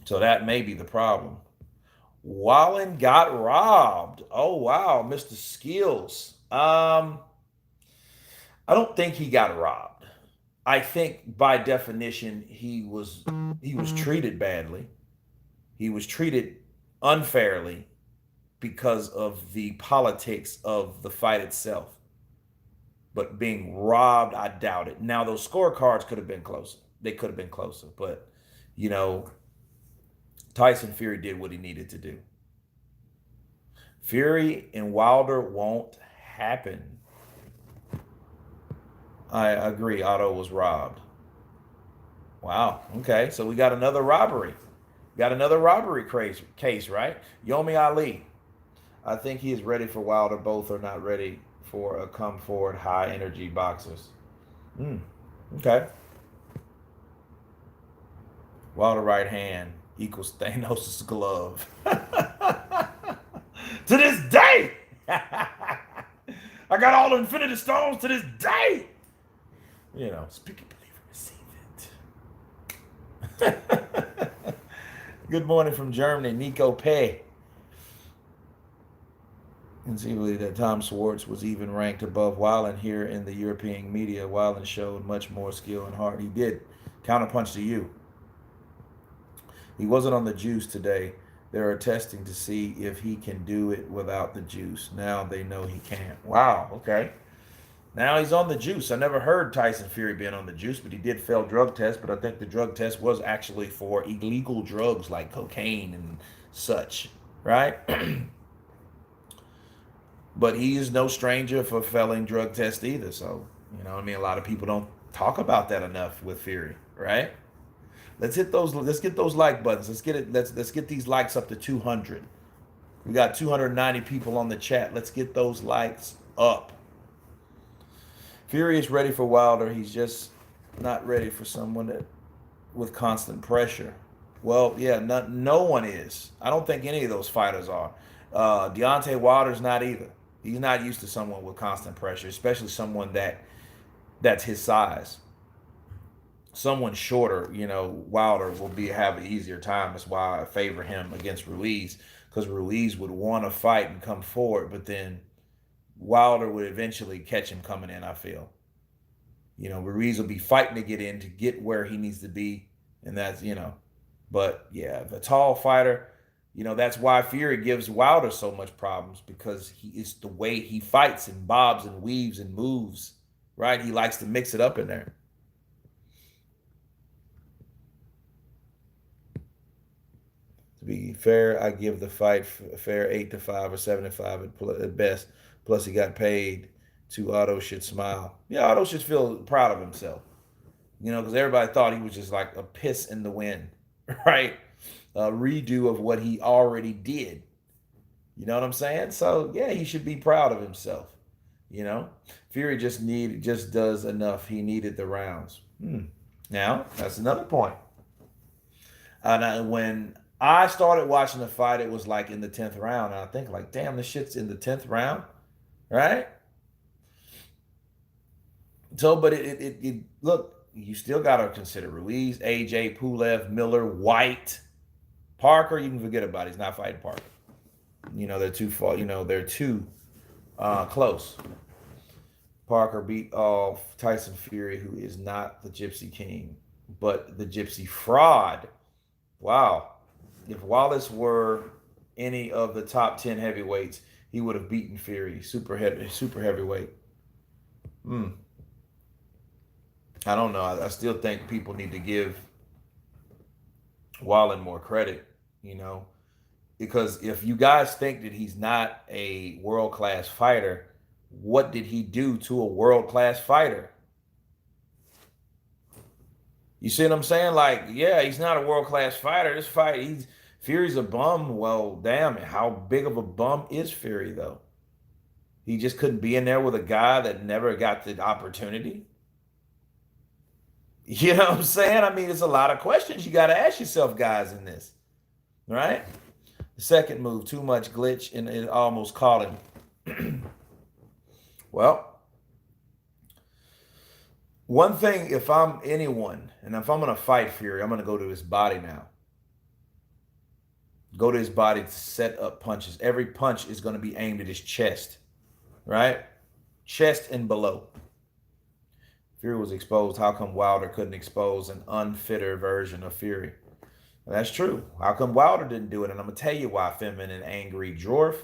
So that may be the problem. Wallin got robbed. Oh wow, Mr. Skills. I don't think he got robbed. I think by definition he was treated badly. He was treated unfairly because of the politics of the fight itself. But being robbed, I doubt it. Now, those scorecards could have been closer. They could have been closer. But, Tyson Fury did what he needed to do. Fury and Wilder won't happen. I agree. Otto was robbed. Wow. Okay. So we got another robbery. Got another robbery case, right? Yomi Ali. I think he is ready for Wilder. Both are not ready for a come forward high energy boxers. Okay. Wilder right hand equals Thanos' glove. To this day, I got all the Infinity Stones to this day. Speak it, believe it, receive it. Good morning from Germany, Nico Pay. Conceivably that Tom Schwartz was even ranked above Wallin here in the European media. Wallin showed much more skill and heart. He did. Counterpunch to you. He wasn't on the juice today. They are testing to see if he can do it without the juice. Now they know he can't. Wow, okay. Now he's on the juice. I never heard Tyson Fury being on the juice, but he did fail drug test. But I think the drug test was actually for illegal drugs like cocaine and such, right? But he is no stranger for failing drug tests either. So, you know what I mean? A lot of people don't talk about that enough with Fury, right? Let's hit those. Let's get those like buttons. Let's get it. Let's get these likes up to 200. We got 290 people on the chat. Let's get those likes up. Fury is ready for Wilder. He's just not ready for someone that with constant pressure. Well, yeah, no one is. I don't think any of those fighters are. Deontay Wilder's not either. He's not used to someone with constant pressure, especially someone that's his size. Someone shorter, you know, Wilder will have an easier time. That's why I favor him against Ruiz, because Ruiz would want to fight and come forward, but then Wilder would eventually catch him coming in, I feel. You know, Ruiz will be fighting to get in to get where he needs to be, and that's, you know. But yeah, the tall fighter, you know, that's why Fury gives Wilder so much problems, because it's the way he fights and bobs and weaves and moves, right? He likes to mix it up in there. To be fair, I give the fight a fair 8-5 or 7-5 at best. Plus, he got paid. To Otto should smile. Yeah, Otto should feel proud of himself. You know, because everybody thought he was just like a piss in the wind, right? A redo of what he already did. You know what I'm saying? So yeah, he should be proud of himself. You know, Fury just does enough. He needed the rounds. Now that's another point. When I started watching the fight, it was like in the 10th round, and I think like, damn, this shit's in the 10th round, right? So, but it look, you still got to consider Ruiz, AJ, Pulev, Miller, White, Parker. You can forget about it. He's not fighting Parker. You know, they're too far. You know, they're too close. Parker beat off Tyson Fury, who is not the Gypsy King, but the Gypsy Fraud. Wow. If Wallace were any of the top 10 heavyweights, he would have beaten Fury, super heavyweight. I don't know. I still think people need to give Wallin more credit, you know, because if you guys think that he's not a world class fighter, what did he do to a world class fighter? You see what I'm saying? Like, yeah, he's not a world class fighter. This fight, Fury's a bum. Well, damn it. How big of a bum is Fury, though? He just couldn't be in there with a guy that never got the opportunity. You know what I'm saying? I mean, it's a lot of questions you got to ask yourself, guys, in this, right? The second move, too much glitch, and it almost caught him. Well, one thing, if I'm anyone, and if I'm going to fight Fury, I'm going to go to his body now. Go to his body to set up punches. Every punch is going to be aimed at his chest, right? Chest and below. Fury was exposed. How come Wilder couldn't expose an unfitter version of Fury? Well, that's true. How come Wilder didn't do it? And I'm going to tell you why, feminine and angry dwarf.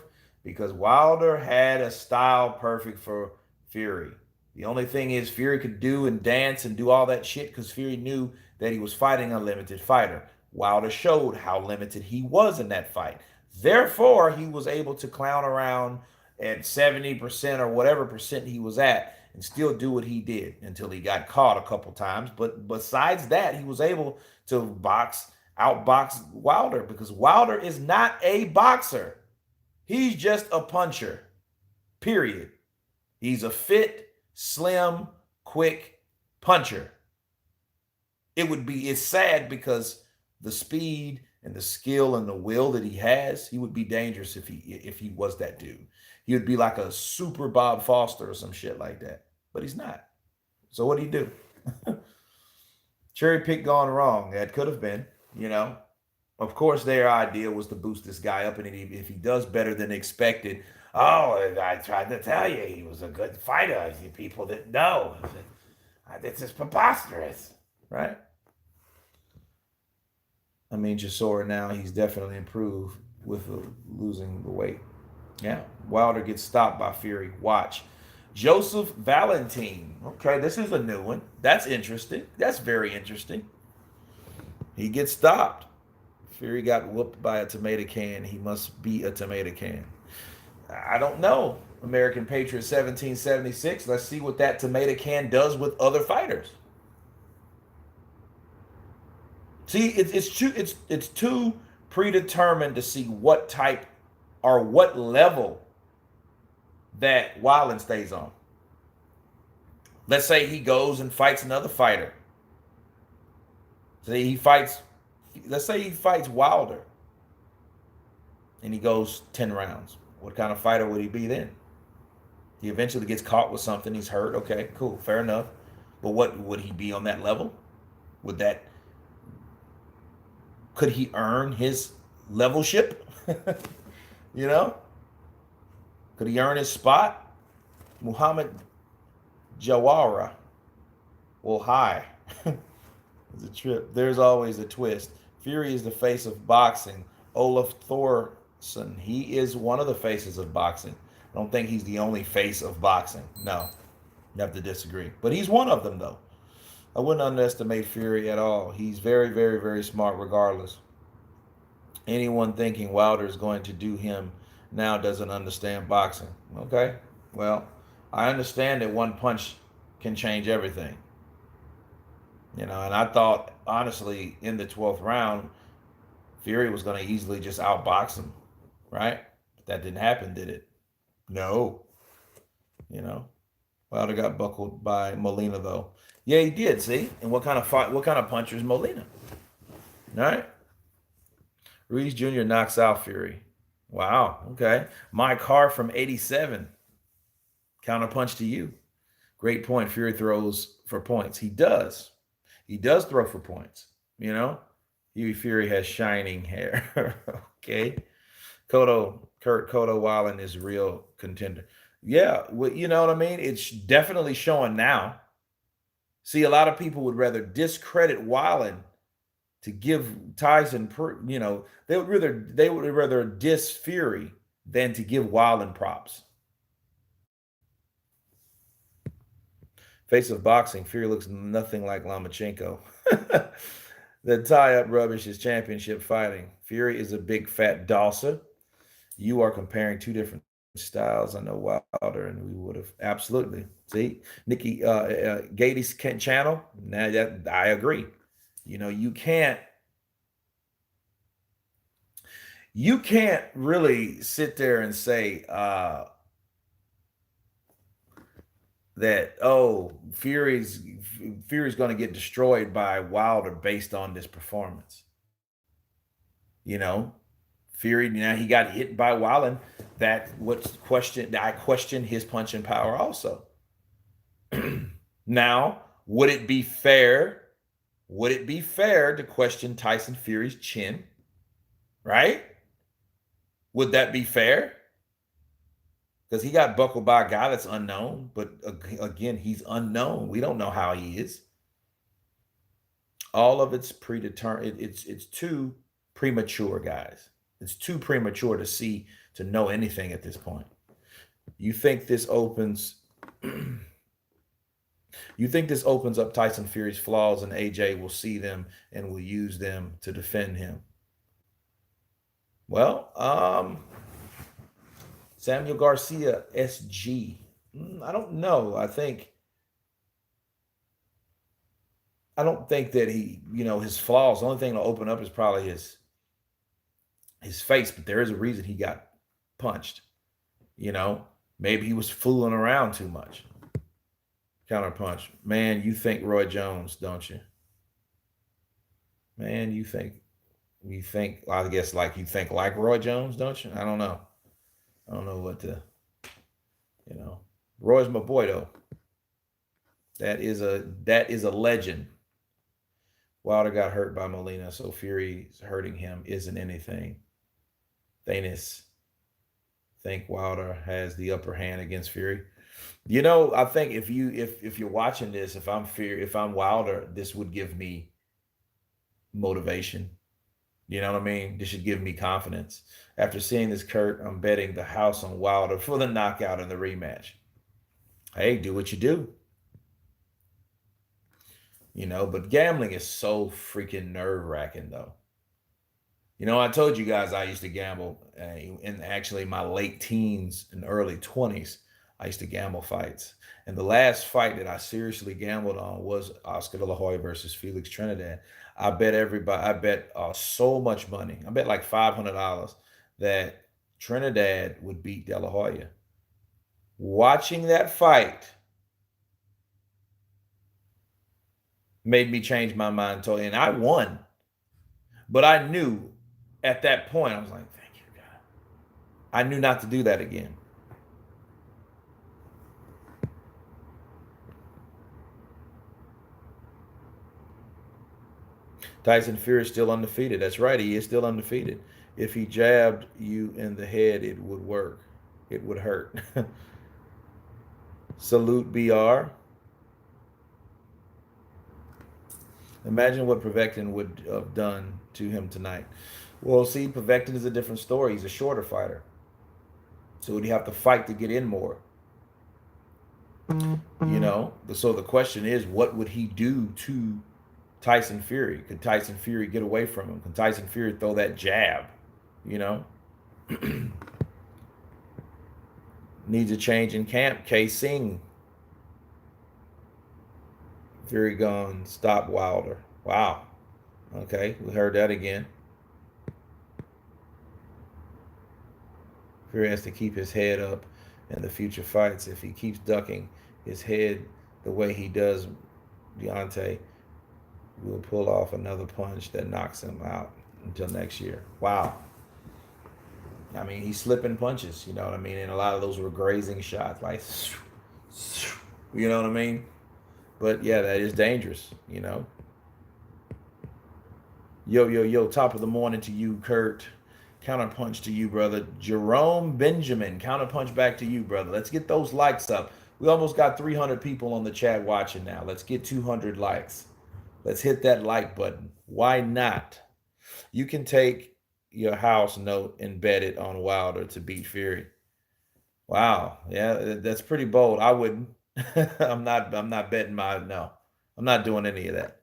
Because Wilder had a style perfect for Fury. The only thing is Fury could do and dance and do all that shit because Fury knew that he was fighting a limited fighter. Wilder showed how limited he was in that fight. Therefore, he was able to clown around at 70% or whatever percent he was at and still do what he did until he got caught a couple times. But besides that, he was able to outbox Wilder because Wilder is not a boxer. He's just a puncher, period. He's a fit, slim, quick puncher. It's sad because the speed and the skill and the will that he has, he would be dangerous if he was that dude. He would be like a super Bob Foster or some shit like that. But he's not. So what do you do? Cherry pick gone wrong. That could have been, you know. Of course, their idea was to boost this guy up, and if he does better than expected, oh, I tried to tell you he was a good fighter. People didn't know. This is preposterous, right? I mean, Chisora now, he's definitely improved with losing the weight. Yeah, Wilder gets stopped by Fury. Watch. Joseph Valentine. Okay, this is a new one. That's interesting. That's very interesting. He gets stopped. Fury got whooped by a tomato can. He must be a tomato can. I don't know. American Patriot 1776. Let's see what that tomato can does with other fighters. See, it's too predetermined to see what type or what level that Wildin stays on. Let's say he goes and fights another fighter. Say he fights, let's say he fights Wilder and he goes 10 rounds. What kind of fighter would he be then? He eventually gets caught with something. He's hurt. Okay, cool, fair enough. But what would he be on that level? Would that could he earn his levelship? You know? Could he earn his spot? Muhammad Jawara. Well, hi. It's a trip. There's always a twist. Fury is the face of boxing. Olaf Thorson, he is one of the faces of boxing. I don't think he's the only face of boxing. No, you have to disagree. But he's one of them, though. I wouldn't underestimate Fury at all. He's very, very, very smart regardless. Anyone thinking Wilder is going to do him now doesn't understand boxing. Okay, well, I understand that one punch can change everything. You know, and I thought, honestly, in the 12th round, Fury was going to easily just outbox him, right? But that didn't happen, did it? No. You know, Wilder got buckled by Molina, though. Yeah, he did, see? And what kind of fight, what kind of puncher is Molina? All right? Ruiz Jr. knocks out Fury. Wow, okay. Mike Hart from 87. Counterpunch to you. Great point. Fury throws for points. He does. He does throw for points. You know? Huey Fury has shining hair. Okay. Kurt Otto Wallin is a real contender. Yeah, well, you know what I mean? It's definitely showing now. See, a lot of people would rather discredit Wallin to give Tyson, you know, they would rather diss Fury than to give Wallin props. Face of boxing, Fury looks nothing like Lomachenko. The tie-up rubbish is championship fighting. Fury is a big fat dosser. You are comparing two different styles. I know Wilder, and we would have absolutely see Nikki Gady's channel. Now that I agree. You know, you can't really sit there and say that Fury's going to get destroyed by Wilder based on this performance. You know, Fury, now he got hit by Wallin. I question his punching power also. Now, would it be fair? Would it be fair to question Tyson Fury's chin? Right? Would that be fair? Because he got buckled by a guy that's unknown. But again, he's unknown. We don't know how he is. All of it's predetermined. It's too premature, guys. It's too premature to know anything at this point. You think this opens up Tyson Fury's flaws, and AJ will see them and will use them to defend him? Well, Samuel Garcia SG. I don't know. I don't think that he, you know, his flaws, the only thing to open up is probably his face, but there is a reason he got punched. You know, maybe he was fooling around too much. Counter punch. Man, you think Roy Jones, don't you? Man, I guess like you think like Roy Jones, don't you? I don't know. I don't know what to, you know. Roy's my boy though. That is a legend. Wilder got hurt by Molina, so Fury's hurting him isn't anything. Thanis think Wilder has the upper hand against Fury. You know, I think if you're watching this, if I'm Wilder, this would give me motivation. You know what I mean? This should give me confidence. After seeing this, Kurt, I'm betting the house on Wilder for the knockout in the rematch. Hey, do what you do. You know, but gambling is so freaking nerve-wracking, though. I told you guys I used to gamble in actually my late teens and early 20s. I used to gamble fights. And the last fight that I seriously gambled on was Oscar De La Hoya versus Felix Trinidad. I bet everybody, I bet so much money. I bet like $500 that Trinidad would beat De La Hoya. Watching that fight made me change my mind totally. And I won. But I knew at that point, I was like, thank you, God. I knew not to do that again. Tyson Fury is still undefeated. That's right, he is still undefeated. If he jabbed you in the head, it would work. It would hurt. Salute BR. Imagine what Pavectin would have done to him tonight. Well, see, Pavectin is a different story. He's a shorter fighter. So would he have to fight to get in more? So the question is, what would he do to Tyson Fury? Could Tyson Fury get away from him? Could Tyson Fury throw that jab? You know, needs a change in camp. K Singh. Fury gone. Stop Wilder. Wow. Okay, we heard that again. Fury has to keep his head up in the future fights. If he keeps ducking his head the way he does, Deontay will pull off another punch that knocks him out until next year. Wow. I mean, he's slipping punches, you know what I mean? And a lot of those were grazing shots, like, you know what I mean? But yeah, that is dangerous. Yo, yo, yo, top of the morning to you, Kurt. Counterpunch to you, brother. Jerome Benjamin, counterpunch back to you, brother. Let's get those likes up. We almost got 300 people on the chat watching now. Let's get 200 likes. Let's hit that like button. Why not? You can take your house note and bet it on Wilder to beat Fury. Wow, yeah, that's pretty bold. I wouldn't. I'm not betting my no. I'm not doing any of that.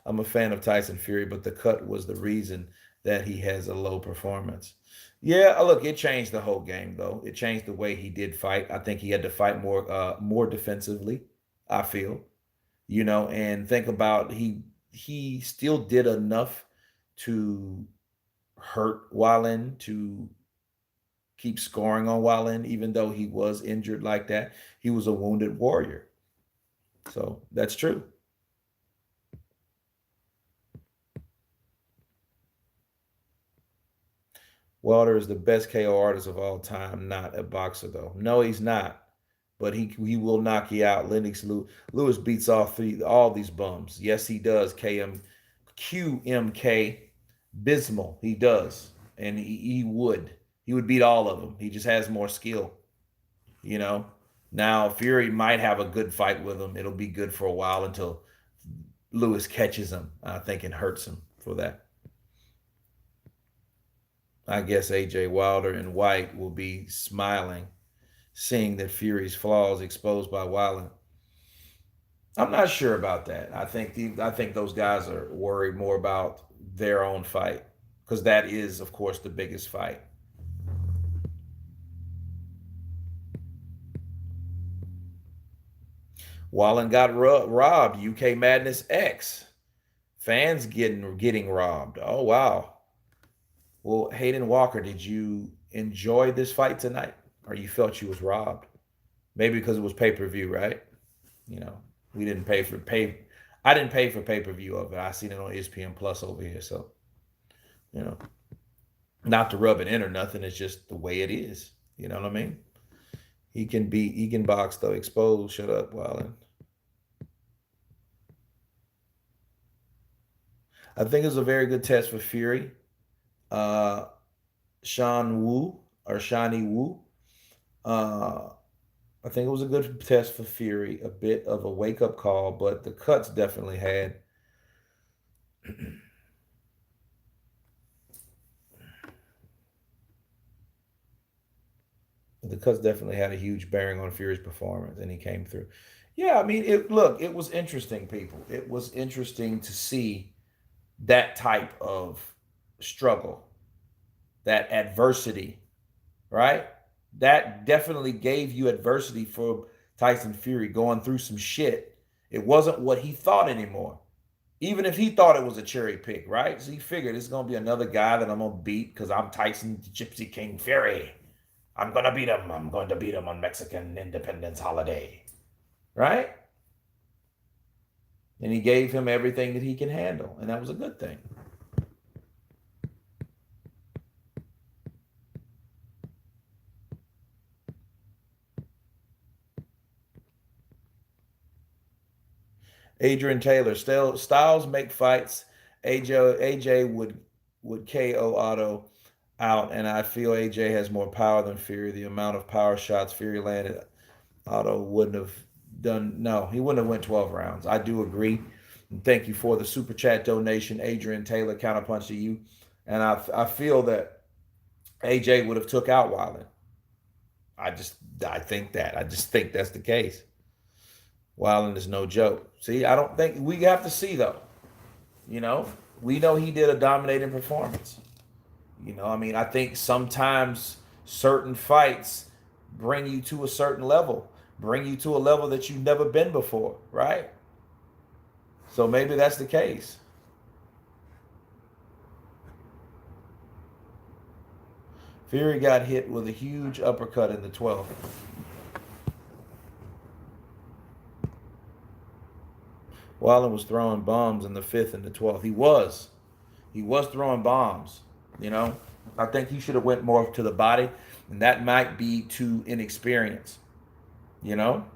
I'm a fan of Tyson Fury, but the cut was the reason that he has a low performance. Yeah, look, it changed the whole game though. It changed the way he did fight. I think he had to fight more defensively, I feel. And think about he still did enough to hurt Wallin, to keep scoring on Wallin, even though he was injured like that. He was a wounded warrior. So that's true. Wilder is the best KO artist of all time, not a boxer though. No, he's not. But he will knock you out. Lennox Lewis beats all these bums. Yes, he does. QMK Bismal. He does. And he would beat all of them. He just has more skill. You know. Now Fury might have a good fight with him. It'll be good for a while until Lewis catches him, I think, and hurts him for that. I guess AJ Wilder and White will be smiling, seeing that Fury's flaws exposed by Wilder. I'm not sure about that. I think those guys are worried more about their own fight because that is, of course, the biggest fight. Wallen got robbed. UK Madness X fans getting robbed. Oh wow. Well, Hayden Walker, did you enjoy this fight tonight, or you felt you was robbed? Maybe because it was pay per view, right? You know, we didn't pay for pay. I didn't pay for pay per view of it. I seen it on ESPN Plus over here, so you know, not to rub it in or nothing. It's just the way it is. You know what I mean? He can box though. Exposed. Shut up, Wallen. I think it was a very good test for Fury. Uh, Sean Wu or Shani Wu. Uh, I think it was a good test for Fury. A bit of a wake up call, but the cuts definitely had. The cuts definitely had a huge bearing on Fury's performance, and he came through. Yeah, I mean, it was interesting, people. It was interesting to see that type of struggle. that adversity, right? That definitely gave you adversity for Tyson Fury going through some shit. It wasn't what he thought anymore. Even if he thought it was a cherry pick, right? So he figured it's going to be another guy that I'm going to beat because I'm Tyson Gypsy King Fury. I'm going to beat him. I'm going to beat him on Mexican Independence holiday, right? And he gave him everything that he can handle, and that was a good thing. Adrian Taylor, Styles make fights. AJ would KO Otto out, and I feel AJ has more power than Fury. The amount of power shots Fury landed, Otto wouldn't have done. No, he wouldn't have went 12 rounds. I do agree. And thank you for the super chat donation, Adrian Taylor. Counterpunch to you, and I feel that AJ would have took out Wallin. I just think that's the case. Wilding is no joke. See, I don't think we have to see though. You know, we know he did a dominating performance. I mean, I think sometimes certain fights bring you to a certain level, bring you to a level that you've never been before, right? So maybe that's the case. Fury got hit with a huge uppercut in the 12th. Wallin was throwing bombs in the 5th and the 12th. He was. He was throwing bombs. I think he should have went more to the body, and that might be too inexperienced. You know,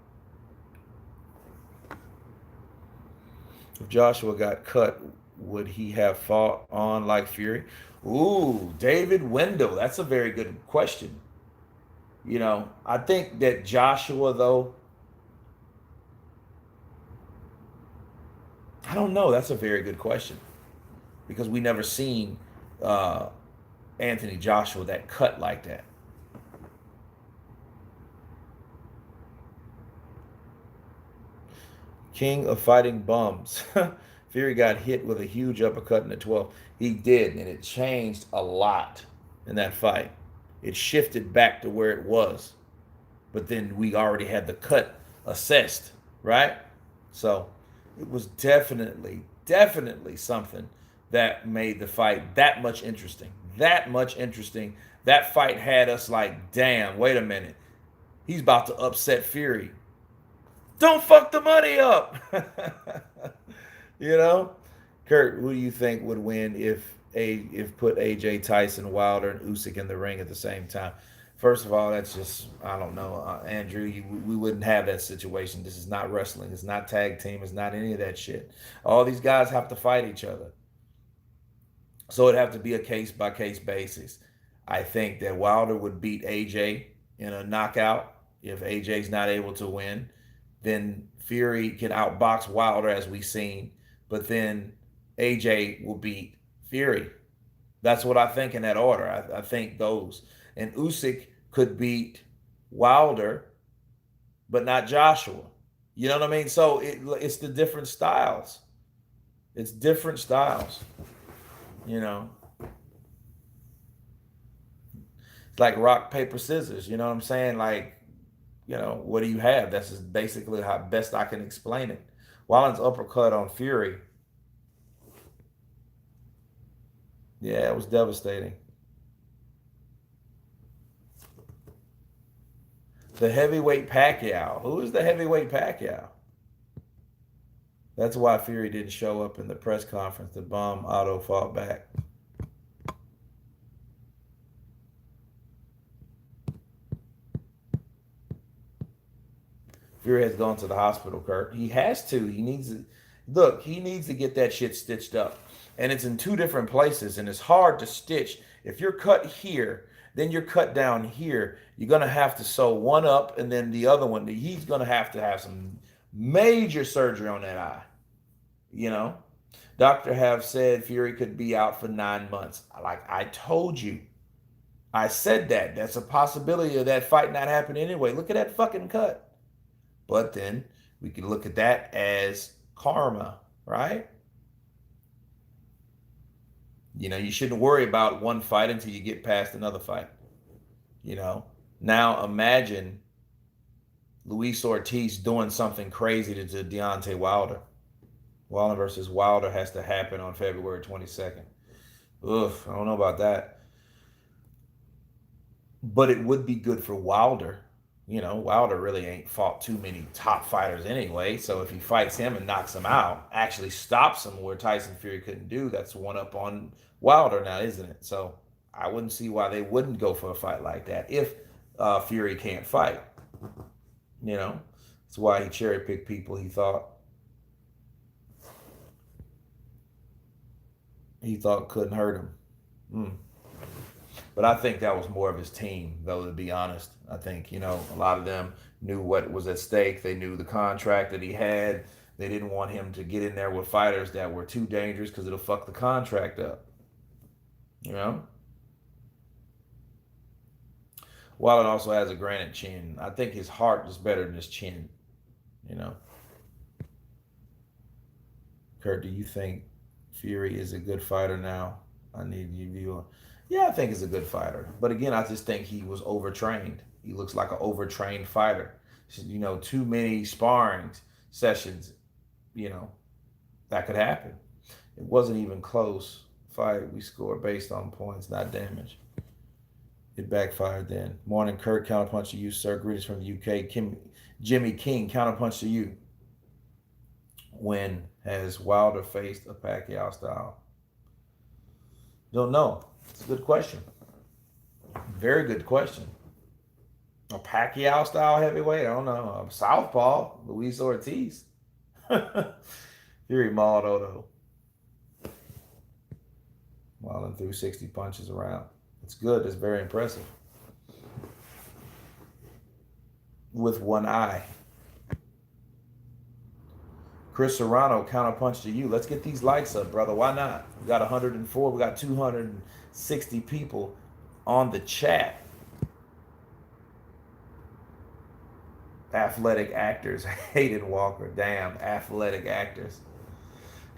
if Joshua got cut, would he have fought on like Fury? Ooh, David Wendell. That's a very good question. I think that Joshua, though, I don't know. That's a very good question because we never seen uh, Anthony Joshua that cut like that. King of fighting bums. Fury got hit with a huge uppercut in the 12th. He did, and it changed a lot in that fight. It shifted back to where it was. But then we already had the cut assessed, right? So it was definitely something that made the fight that much interesting. That much interesting. That fight had us like, damn, wait a minute. He's about to upset Fury. Don't fuck the money up. you know? Kurt, who do you think would win if put AJ Tyson, Wilder, and Usyk in the ring at the same time? First of all, that's just I don't know, Andrew. We wouldn't have that situation. This is not wrestling. It's not tag team. It's not any of that shit. All these guys have to fight each other, so it'd have to be a case by case basis. I think that Wilder would beat AJ in a knockout if AJ's not able to win. Then Fury can outbox Wilder as we've seen, but then AJ will beat Fury. That's what I think in that order. I think those. And Usyk could beat Wilder, but not Joshua. You know what I mean? So it's the different styles. It's different styles. You know, it's like rock, paper, scissors. You know what I'm saying? Like, what do you have? That's just basically how best I can explain it. Wallin's uppercut on Fury, yeah, it was devastating. The heavyweight Pacquiao. Who is the heavyweight Pacquiao? That's why Fury didn't show up in the press conference. The bomb Otto fought back. Fury has gone to the hospital, Kurt. He has to. He needs to. Look, he needs to get that shit stitched up. And it's in two different places, and it's hard to stitch. If you're cut here, then you're cut down here. You're going to have to sew one up, and then the other one, he's going to have some major surgery on that eye. You know? Doctor have said Fury could be out for 9 months. Like I told you. I said that. That's a possibility of that fight not happening anyway. Look at that fucking cut. But then we can look at that as karma, right? You know, you shouldn't worry about one fight until you get past another fight. You know, now imagine Luis Ortiz doing something crazy to Deontay Wilder. Wilder versus Wilder has to happen on February 22nd. Ugh, I don't know about that. But it would be good for Wilder. You know, Wilder really ain't fought too many top fighters anyway. So if he fights him and knocks him out, actually stops him where Tyson Fury couldn't do, that's one up on Wilder now, isn't it? So I wouldn't see why they wouldn't go for a fight like that if Fury can't fight. You know, that's why he cherry picked people he thought couldn't hurt him. Mm. But I think that was more of his team, though, to be honest. I think, you know, a lot of them knew what was at stake. They knew the contract that he had. They didn't want him to get in there with fighters that were too dangerous because it'll fuck the contract up. You know? Wallen also has a granite chin. I think his heart is better than his chin. You know? Kurt, do you think Fury is a good fighter now? I need your view on. Yeah, I think he's a good fighter. But again, I just think he was overtrained. He looks like an overtrained fighter. You know, too many sparring sessions, you know, that could happen. It wasn't even close fight. We scored based on points, not damage. It backfired then. Morning, Kurt. Counterpunch to you, sir. Greetings from the UK. Jimmy King, counterpunch to you. When has Wilder faced a Pacquiao style? Don't know. It's a good question. Very good question. A Pacquiao style heavyweight? I don't know. Southpaw, Luis Ortiz. Fury mauled Otto. Wallin threw 60 punches around. It's good. It's very impressive. With one eye. Chris Serrano, counterpunch to you. Let's get these likes up, brother. Why not? We got 104. We got 260 people on the chat. Athletic actors. Hayden Walker. Damn, athletic actors.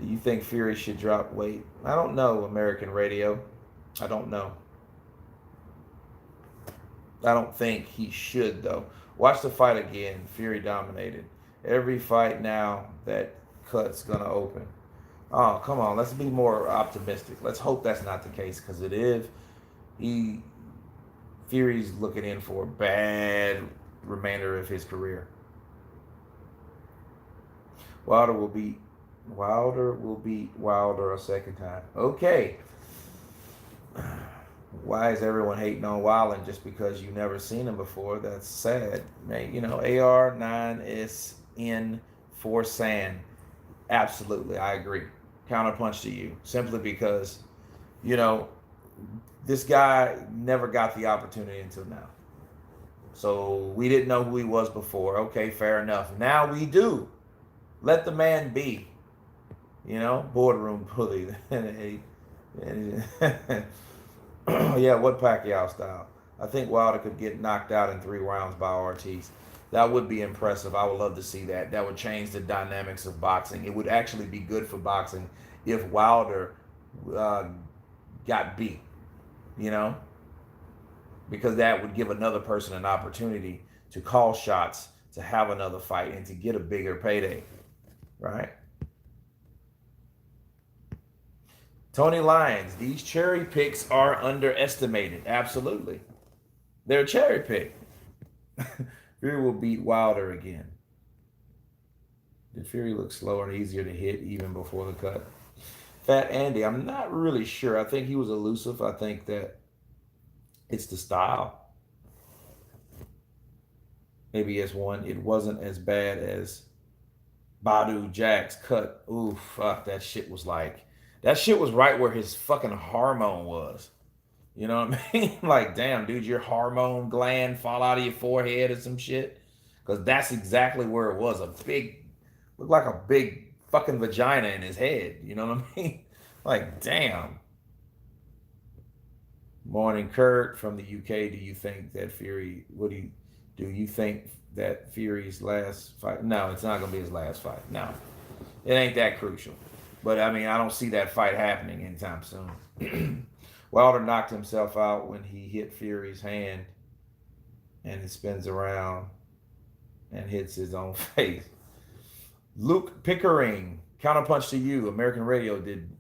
Do you think Fury should drop weight? I don't know, American Radio. I don't know. I don't think he should, though. Watch the fight again. Fury dominated. Every fight now, that cut's going to open. Oh, come on. Let's be more optimistic. Let's hope that's not the case, because it is. Fury's looking in for a bad remainder of his career. Wilder will beat Wilder a second time. Okay. Why is everyone hating on Wallin just because you've never seen him before? That's sad. You know, AR9SN for Sand. Absolutely, I agree. Counterpunch to you. Simply because, you know, this guy never got the opportunity until now. So we didn't know who he was before. Okay, fair enough. Now we do. Let the man be. You know, boardroom bully. Yeah, what Pacquiao style? I think Wilder could get knocked out in 3 rounds by Ortiz. That would be impressive. I would love to see that. That would change the dynamics of boxing. It would actually be good for boxing if Wilder got beat, you know? Because that would give another person an opportunity to call shots, to have another fight, and to get a bigger payday, right? Tony Lyons, these cherry picks are underestimated. Absolutely. They're cherry picked. Fury will beat Wilder again. Did Fury look slower and easier to hit even before the cut? Fat Andy, I'm not really sure. I think he was elusive. I think that it's the style. Maybe it's one. It wasn't as bad as Badu Jack's cut. Ooh, fuck. That shit was right where his fucking hormone was. You know what I mean? Like, damn, dude, your hormone gland fall out of your forehead or some shit. Because that's exactly where it was. Looked like a big fucking vagina in his head. You know what I mean? Like, damn. Morning, Kurt from the UK. Do you think that Fury's last fight? No, it's not going to be his last fight. No. It ain't that crucial. But I mean, I don't see that fight happening anytime soon. Wilder knocked himself out when he hit Fury's hand, and he spins around and hits his own face. Luke Pickering, counterpunch to you. American Radio did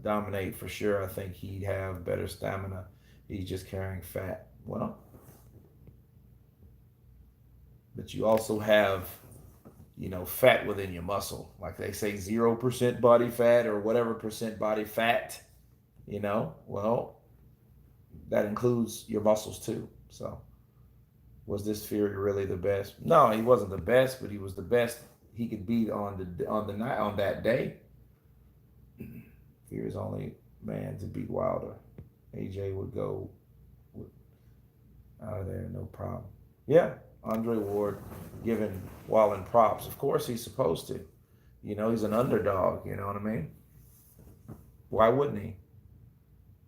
dominate for sure. I think he'd have better stamina. He's just carrying fat. Well, but you also have, fat within your muscle. Like they say, 0% body fat or whatever percent body fat. Well, that includes your muscles too. So, was this Fury really the best? No, he wasn't the best, but he was the best he could beat on that day. Fury's only man to beat Wilder. AJ would go out of there, no problem. Yeah, Andre Ward giving Wallin props. Of course he's supposed to. He's an underdog, you know what I mean? Why wouldn't he?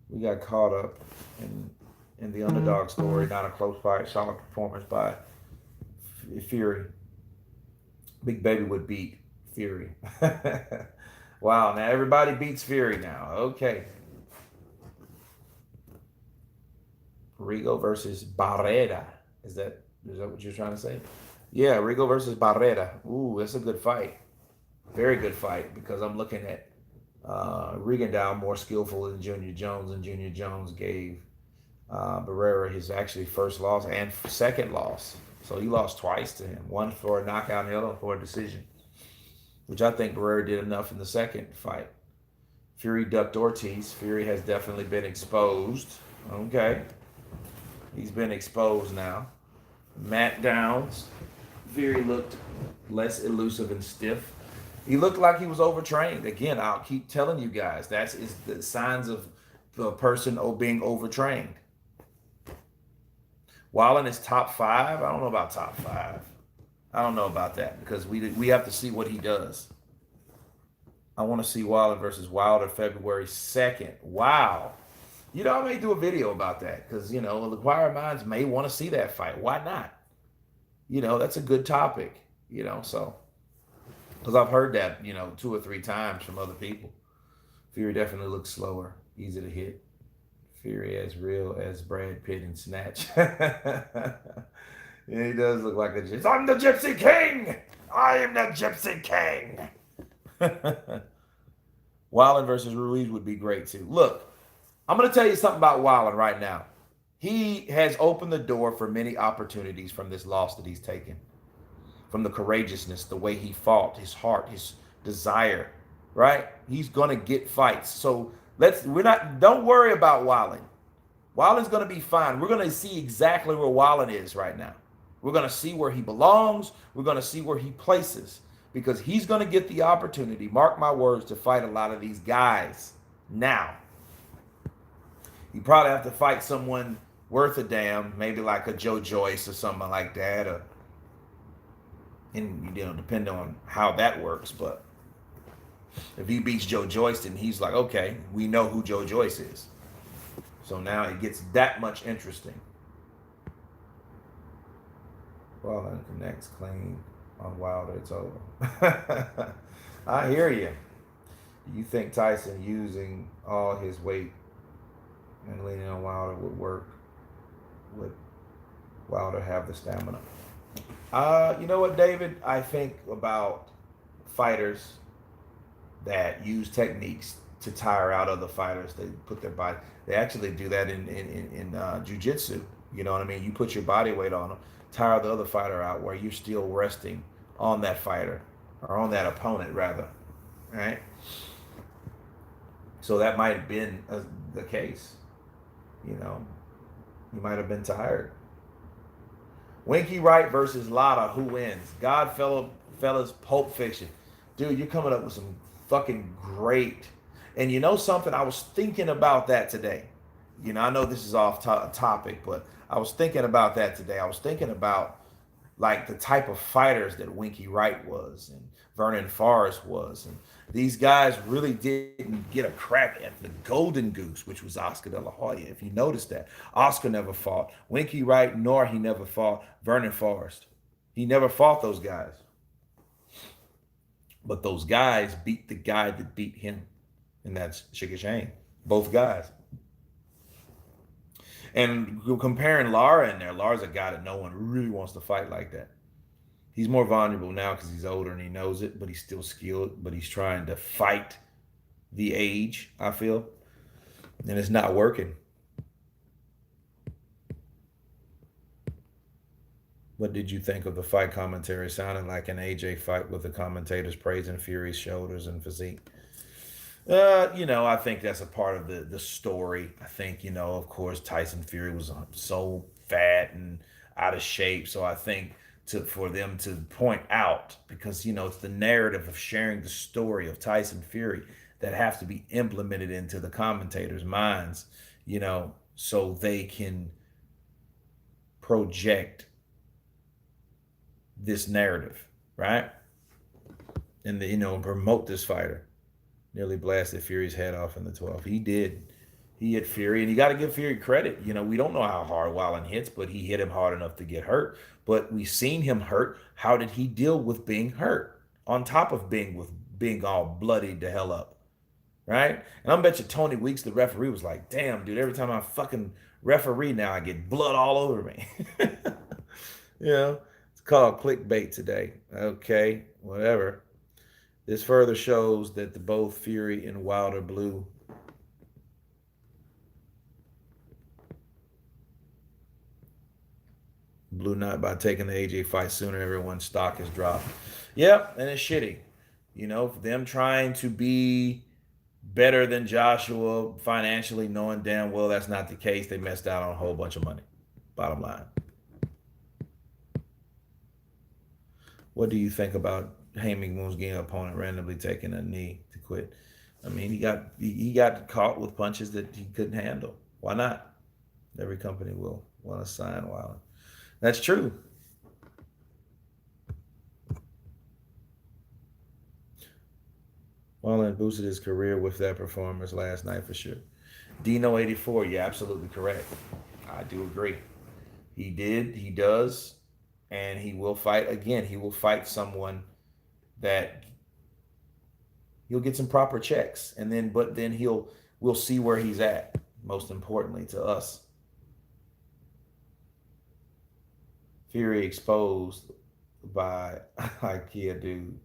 We got caught up in the underdog story, not a close fight, solid performance by Fury. Big Baby would beat Fury. Wow, now everybody beats Fury now. Okay. Rigo versus Barrera. Is that what you're trying to say? Yeah, Rigo versus Barrera. Ooh, that's a good fight. Very good fight, because I'm looking at Rigondeaux more skillful than Junior Jones, and Junior Jones gave Barrera his actually first loss and second loss. So he lost twice to him. One for a knockout and the other for a decision, which I think Barrera did enough in the second fight. Fury ducked Ortiz. Fury has definitely been exposed. Okay. He's been exposed now. Matt Downs. Fury looked less elusive and stiff. He looked like he was overtrained. Again, I'll keep telling you guys, that's the signs of the person being overtrained. Wallin is top 5. I don't know about top 5. I don't know about that, because we have to see what he does. I want to see Wallin versus Wilder February 2nd. Wow. I may do a video about that, because, the inquiring minds may want to see that fight. Why not? That's a good topic, so. Because I've heard that, 2 or 3 times from other people. Fury definitely looks slower, easy to hit. Fury as real as Brad Pitt in Snatch. Yeah, he does look like a gypsy. I'm the Gypsy King! I am the Gypsy King! Wallin versus Ruiz would be great too. Look, I'm going to tell you something about Wallin right now. He has opened the door for many opportunities from this loss that he's taken. From the courageousness, the way he fought, his heart, his desire, right? He's going to get fights. So don't worry about Wallin. Wallin's going to be fine. We're going to see exactly where Wallin is right now. We're going to see where he belongs. We're going to see where he places, because he's going to get the opportunity, mark my words, to fight a lot of these guys now. You probably have to fight someone worth a damn, maybe like a Joe Joyce or something like that, and depending on how that works. But if he beats Joe Joyce, then he's like, okay, we know who Joe Joyce is. So now it gets that much interesting. Wallin connects clean on Wilder, it's over. I hear you. Do you think Tyson using all his weight and leaning on Wilder would work? Would Wilder have the stamina? You know what, David? I think about fighters that use techniques to tire out other fighters. They put their body. They actually do that in jiu-jitsu. You know what I mean? You put your body weight on them, tire the other fighter out, where you're still resting on that fighter, or on that opponent rather, right? So that might have been the case. You might have been tired. Winky Wright versus Lotta. Who wins? Godfellas, Pulp Fiction. Dude, you're coming up with some fucking great. And you know something? I was thinking about that today. I know this is off topic, but I was thinking about that today. I was thinking about like the type of fighters that Winky Wright was, and Vernon Forrest was. And these guys really didn't get a crack at the Golden Goose, which was Oscar De La Hoya. If you notice that, Oscar never fought Winky Wright, nor he never fought Vernon Forrest. He never fought those guys. But those guys beat the guy that beat him, and that's Sugar Shane. Both guys. And comparing Lara in there, Lara's a guy that no one really wants to fight like that. He's more vulnerable now because he's older and he knows it, but he's still skilled. But he's trying to fight the age, I feel, and it's not working. What did you think of the fight commentary? Sounding like an AJ fight with the commentators praising Fury's shoulders and physique. I think that's a part of the story. I think, of course, Tyson Fury was so fat and out of shape. So I think for them to point out, because it's the narrative of sharing the story of Tyson Fury that have to be implemented into the commentators' minds, so they can project this narrative, right? And promote this fighter. Nearly blasted Fury's head off in the 12th. He did. He hit Fury, and you got to give Fury credit. We don't know how hard Wallin hits, but he hit him hard enough to get hurt. But we've seen him hurt. How did he deal with being hurt? On top of being all bloodied the hell up, right? And I bet you Tony Weeks, the referee, was like, "Damn, dude! Every time I fucking referee now, I get blood all over me." It's called clickbait today. Okay, whatever. This further shows that both Fury and Wilder blew not by taking the AJ fight sooner. Everyone's stock has dropped. Yep, and it's shitty. For them trying to be better than Joshua financially, knowing damn well that's not the case. They messed out on a whole bunch of money. Bottom line. What do you think about Haming Moon's getting an opponent randomly taking a knee to quit? I mean, he got caught with punches that he couldn't handle. Why not? Every company will want to sign Wilder. That's true. Wallin boosted his career with that performance last night for sure. Dino 84, you're absolutely correct. I do agree. He did, he does, and he will fight again. He will fight someone that he'll get some proper checks, and then we'll see where he's at. Most importantly to us, Fury exposed by IKEA dude.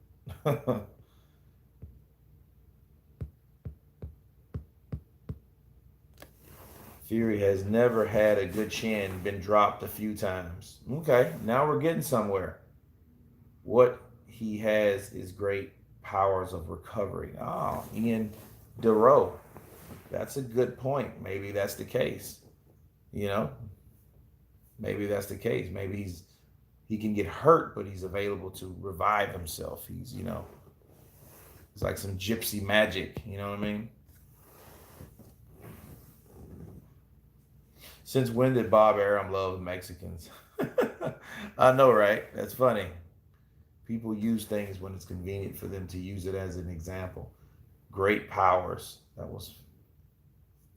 Fury has never had a good chin, been dropped a few times. Okay, now we're getting somewhere. What he has is great powers of recovery. Oh, Ian DeRoe. That's a good point. Maybe that's the case. Maybe that's the case. Maybe he can get hurt, but he's available to revive himself. It's like some gypsy magic. You know what I mean? Since when did Bob Arum love Mexicans? I know, right? That's funny. People use things when it's convenient for them to use it as an example. Great powers.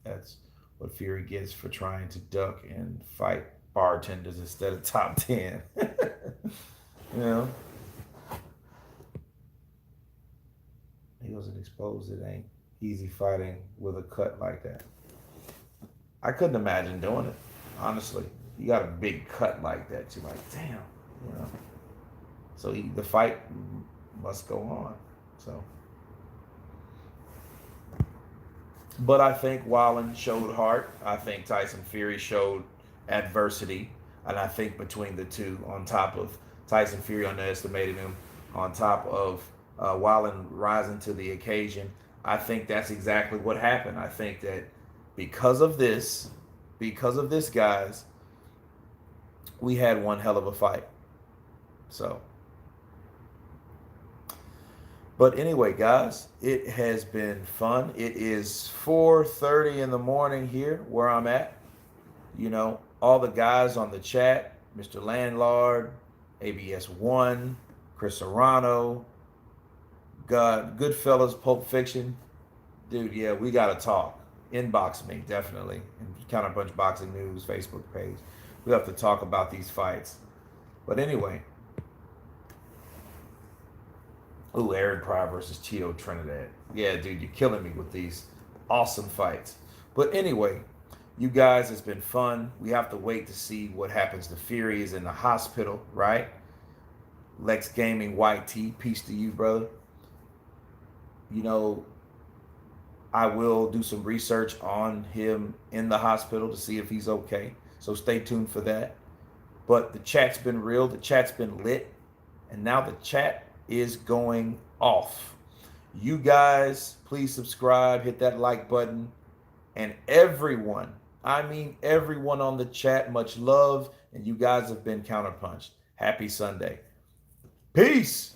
That's what Fury gets for trying to duck and fight bartenders instead of top 10. He wasn't exposed. It ain't easy fighting with a cut like that. I couldn't imagine doing it, honestly. You got a big cut like that, you're like, damn, So the fight must go on. So, but I think Wallin showed heart. I think Tyson Fury showed adversity, and I think between the two, on top of Tyson Fury underestimated him, on top of Wallin rising to the occasion, I think that's exactly what happened. I think that because of this, guys, we had one hell of a fight. So, but anyway, guys, it has been fun. It is 4:30 in the morning here where I'm at. All the guys on the chat, Mr. Landlord, ABS1, Chris Serrano, Goodfellas, Pulp Fiction. Dude, yeah, we got to talk. Inbox me, definitely. And Counterpunch Boxing News Facebook page. We have to talk about these fights. But anyway, Ooh, Aaron Pryor versus Tio Trinidad. Yeah, dude, you're killing me with these awesome fights. But anyway, you guys, it's been fun. We have to wait to see what happens to Fury. Is in the hospital, right? Lex Gaming YT, peace to you, brother. You know, I will do some research on him in the hospital to see if he's okay. So stay tuned for that. But the chat's been real, the chat's been lit, and now the chat is going off. You guys, please subscribe, hit that like button, and everyone, I mean everyone on the chat, much love, and you guys have been counterpunched. Happy Sunday. Peace.